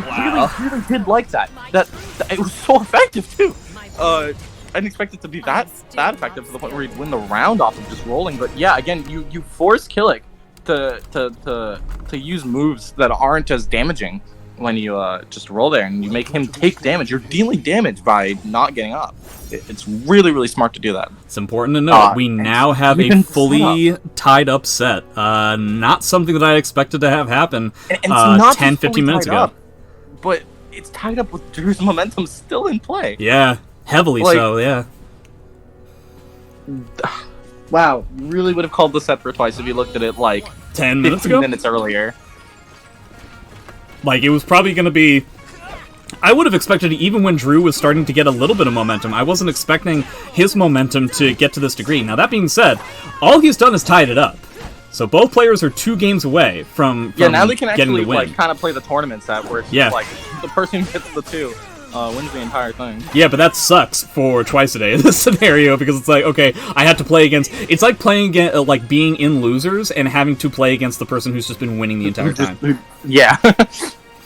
really did like that. That it was so effective, too. I didn't expect it to be that effective to the point where he'd win the round off of just rolling. But yeah, again, you force Kilik to use moves that aren't as damaging when you just roll there, and you make him take damage. You're dealing damage by not getting up. It's really, really smart to do that. It's important to note, we now have a fully tied up set. Not something that I expected to have happen and it's not 10, 15 minutes ago. But it's tied up with Drew's momentum still in play. Yeah, heavily so, yeah. Wow, you really would have called the set for Twice if you looked at it like 10 minutes 15 ago? minutes earlier. Like, it was probably going to be... I would have expected it even when Drew was starting to get a little bit of momentum. I wasn't expecting his momentum to get to this degree. Now, that being said, all he's done is tied it up. So both players are 2 games away from now they can actually the win. like kind of play the tournament set where it's like the person who gets the 2 wins the entire thing. Yeah, but that sucks for Twice a Day in this scenario, because it's like, okay, I have to play against... It's like playing against, like being in losers and having to play against the person who's just been winning the entire time. Yeah.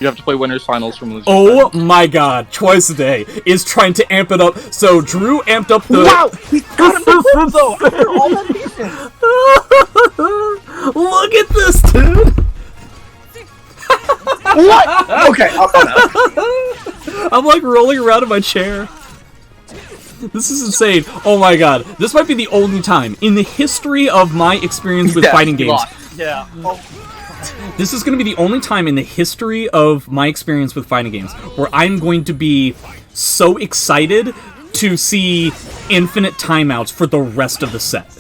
You have to play winners finals from losers. Oh my god, Twice a Day is trying to amp it up. So Drew amped up the... Wow! He got him to flip, though! After all that patience! Look at this, dude! What? Okay, I'll I'm like rolling around in my chair. This is insane. Oh my god. This might be the only time in the history of my experience with fighting games. Yeah. This is going to be the only time in the history of my experience with fighting games where I'm going to be so excited to see infinite timeouts for the rest of the set.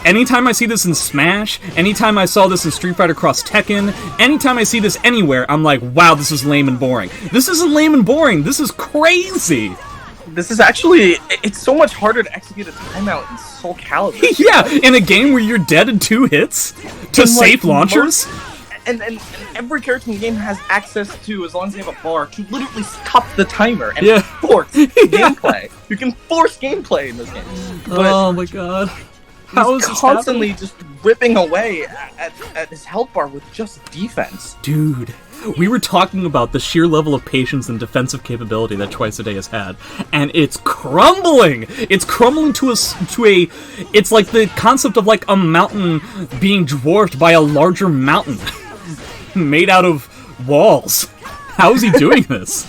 Anytime I see this in Smash, anytime I saw this in Street Fighter Cross Tekken, anytime I see this anywhere, I'm like, wow, this is lame and boring. This isn't lame and boring, this is crazy! This is actually, it's so much harder to execute a timeout in Soul Calibur. Yeah, in a game where you're dead in 2 hits to safe launchers? and every character in the game has access to, as long as they have a bar, to literally stop the timer and force gameplay. You can force gameplay in this game. But oh my god. How is he's constantly just ripping away at his health bar with just defense. Dude, we were talking about the sheer level of patience and defensive capability that Twice a Day has had, and it's crumbling! It's crumbling to a... It's like the concept of like a mountain being dwarfed by a larger mountain made out of walls. How is he doing this?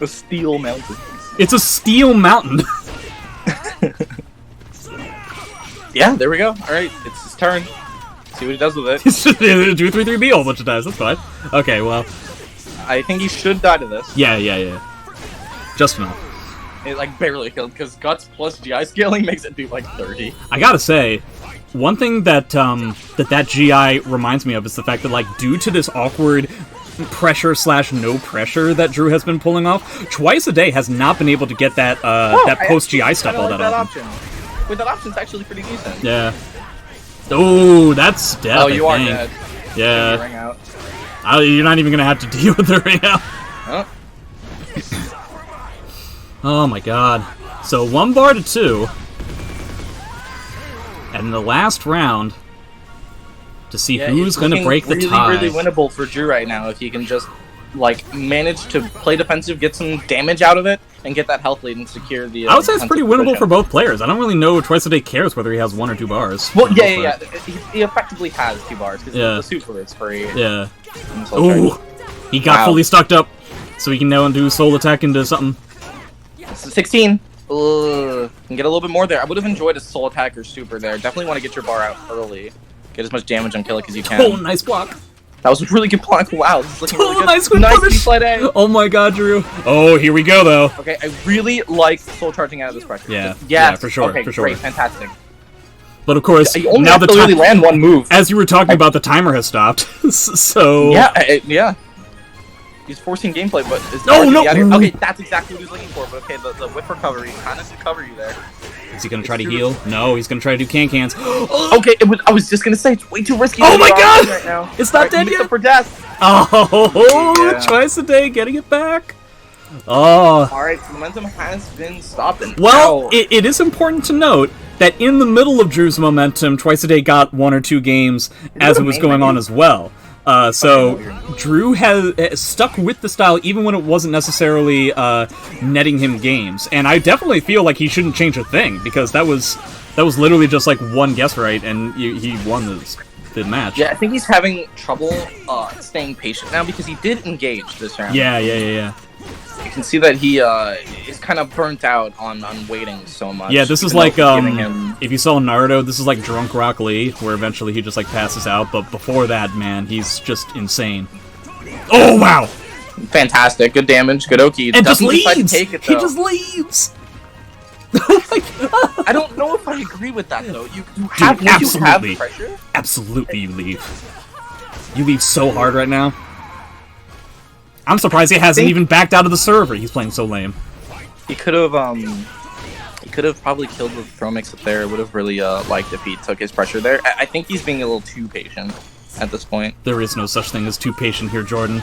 A steel mountain. It's a steel mountain. Yeah, there we go. Alright, it's his turn. See what he does with it. It's just 2-3-3-B a whole bunch of times, that's fine. Okay, well... I think he should die to this. Yeah. Just enough. It, like, barely killed, because Guts plus GI scaling makes it do, like, 30. I gotta say, one thing that, that GI reminds me of is the fact that, like, due to this awkward pressure/no pressure that Drew has been pulling off, Twice a Day has not been able to get that, that post-GI stuff all that often. With that option, it's actually pretty decent. Yeah. Oh, that's death. Oh, you are dead. Yeah. Ring out. You're not even gonna have to deal with the ring out. Oh. Oh my god. So 1 bar to 2. And in the last round, to see who's gonna break the tie. It's really winnable for Drew right now if he can just, like, manage to play defensive, get some damage out of it, and get that health lead and secure the... I would say it's pretty winnable for both players. I don't really know Twice a Day cares whether he has 1 or 2 bars. Well, yeah. He effectively has 2 bars, because the super is free. Yeah. Ooh! He got fully stucked up, so he can now do soul attack into something. 16. Ugh. Can get a little bit more there. I would have enjoyed a soul attack or super there. Definitely want to get your bar out early. Get as much damage on Kilik as you can. Oh, nice block. That was a really good block. Wow, this is looking really good. Nice punish. Oh my god, Drew. Oh, here we go, though. Okay, I really like soul charging out of this pressure. Yeah, for sure. Okay, for sure. Great, fantastic. But of course, you only now have the to really land 1 move. As you were talking about, the timer has stopped. So yeah. He's forcing gameplay, but no! Okay, that's exactly what he's looking for. But okay, the whip recovery kind of did cover you there. Is he gonna try to heal? No, he's gonna try to do can-cans. Okay, I was just gonna say it's way too risky. Oh my god! Right now. It's not dead yet. For death. Oh, Twice a Day getting it back. Oh. All right, so momentum has been stopping. Well, it is important to note that in the middle of Drew's momentum, Twice a Day got 1 or 2 games as it was going on as well. So Drew has stuck with the style even when it wasn't necessarily netting him games, and I definitely feel like he shouldn't change a thing because that was literally just like 1 guess right, and he won the match. Yeah, I think he's having trouble staying patient now because he did engage this round. Yeah. You can see that he is kind of burnt out on waiting so much. Yeah, this is like if you saw Naruto, this is like Drunk Rock Lee, where eventually he just like passes out. But before that, man, he's just insane. Oh wow! Fantastic, good damage, good Oki. And just leaves. He just leaves. Oh my god! I don't know if I agree with that though. You have pressure. Absolutely, you leave. You leave so hard right now. I'm surprised he hasn't even backed out of the server. He's playing so lame. He could have probably killed the throw mix up there. Would have really liked if he took his pressure there. I think he's being a little too patient at this point. There is no such thing as too patient here, Jordan.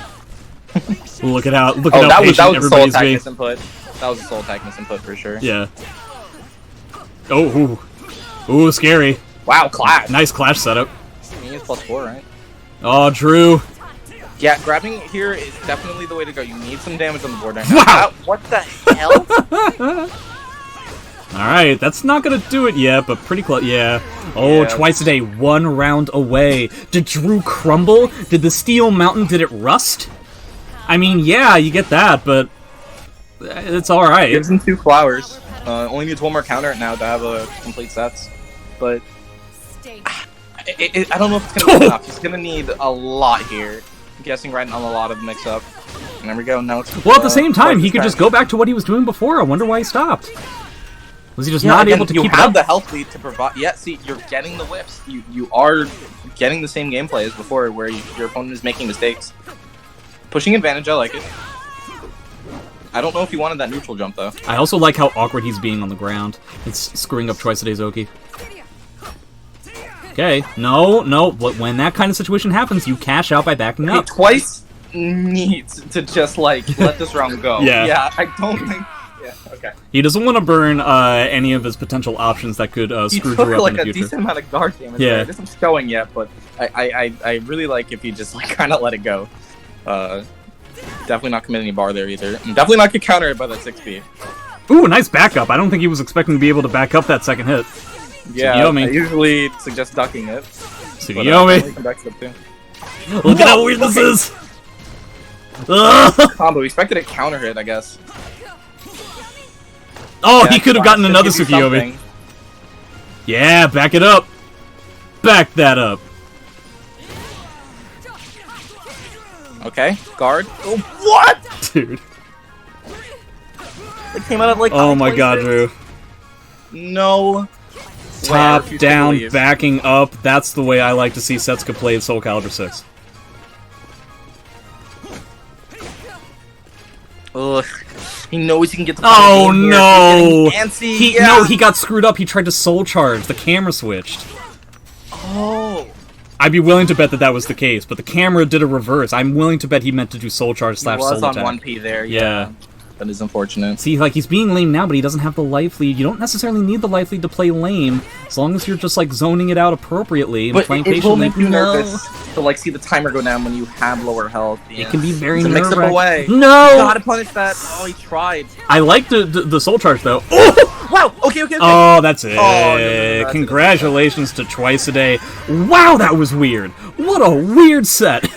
Look at how patient everybody's being. That was a soul attack misinput for sure. Yeah. Oh, ooh, scary. Wow, clash. Nice clash setup. He is +4, right? Oh, Drew. Yeah, grabbing here is definitely the way to go. You need some damage on the board right now. Wow! What the hell? Alright, that's not gonna do it yet, but pretty close. Yeah. Oh, Twice a Day, 1 round away. Did Drew crumble? Did the steel mountain, did it rust? I mean, yeah, you get that, but it's alright. Gives him 2 flowers. Only needs 1 more counter now to have a complete sets. But I don't know if it's gonna be enough. He's gonna need a lot here. I'm guessing right on a lot of mix-up. And there we go. Now it's well, at the same time, he could just go back to what he was doing before. I wonder why he stopped. Was he just not able to keep You have the health lead to provide... Yeah, see, you're getting the whips. You are getting the same gameplay as before, where your opponent is making mistakes. Pushing advantage, I like it. I don't know if he wanted that neutral jump, though. I also like how awkward he's being on the ground. It's screwing up Twice a Day's Oki. Okay, no, when that kind of situation happens, you cash out by backing Hey, up. Twice needs to just, like, let this round go. Yeah. I don't think... Yeah, okay. He doesn't want to burn any of his potential options that could screw Drew up like in the a future. decent amount of guard damage. Yeah. There. It isn't showing yet, but I really like if you just like kind of let it go. Definitely not commit any bar there either. And definitely not get countered by that 6B. Ooh, nice backup. I don't think he was expecting to be able to back up that second hit. Yeah, Tsukiyomi. I usually suggest ducking it. Tsukiyomi. But, Look at how weird this is! Combo, we expected a counter hit, I guess. Oh, Yeah, he could have gotten fine, another give you Tsukiyomi. something. Yeah, back it up. Back that up. Okay, guard. Oh, what? Dude. It came out of like. Oh my god, Drew. No. Top, way I refuse to down, believe. backing up. That's the way I like to see Setsuka play Soul Calibur 6. Ugh. He knows he can get the. Oh point here. no! He's getting antsy. He, Yeah. No, he got screwed up. He tried to soul charge. The camera switched. Oh. I'd be willing to bet that was the case, but the camera did a reverse. I'm willing to bet he meant to do soul charge He slash was soul on attack. 1P there. Yeah. That is unfortunate. See, like, he's being lame now, but he doesn't have the life lead. You don't necessarily need the life lead to play lame, as long as you're just, like, zoning it out appropriately and But playing it will patiently. make you nervous to like see the timer go down when you have lower health. Yeah. It can be very to mix it nerve-wracking. away. No! Gotta punish that. Oh, he tried. I like the soul charge, though. Oh! Wow. Okay. Oh, that's it. Oh, no, Congratulations to Twice a Day. Wow, that was weird. What a weird set.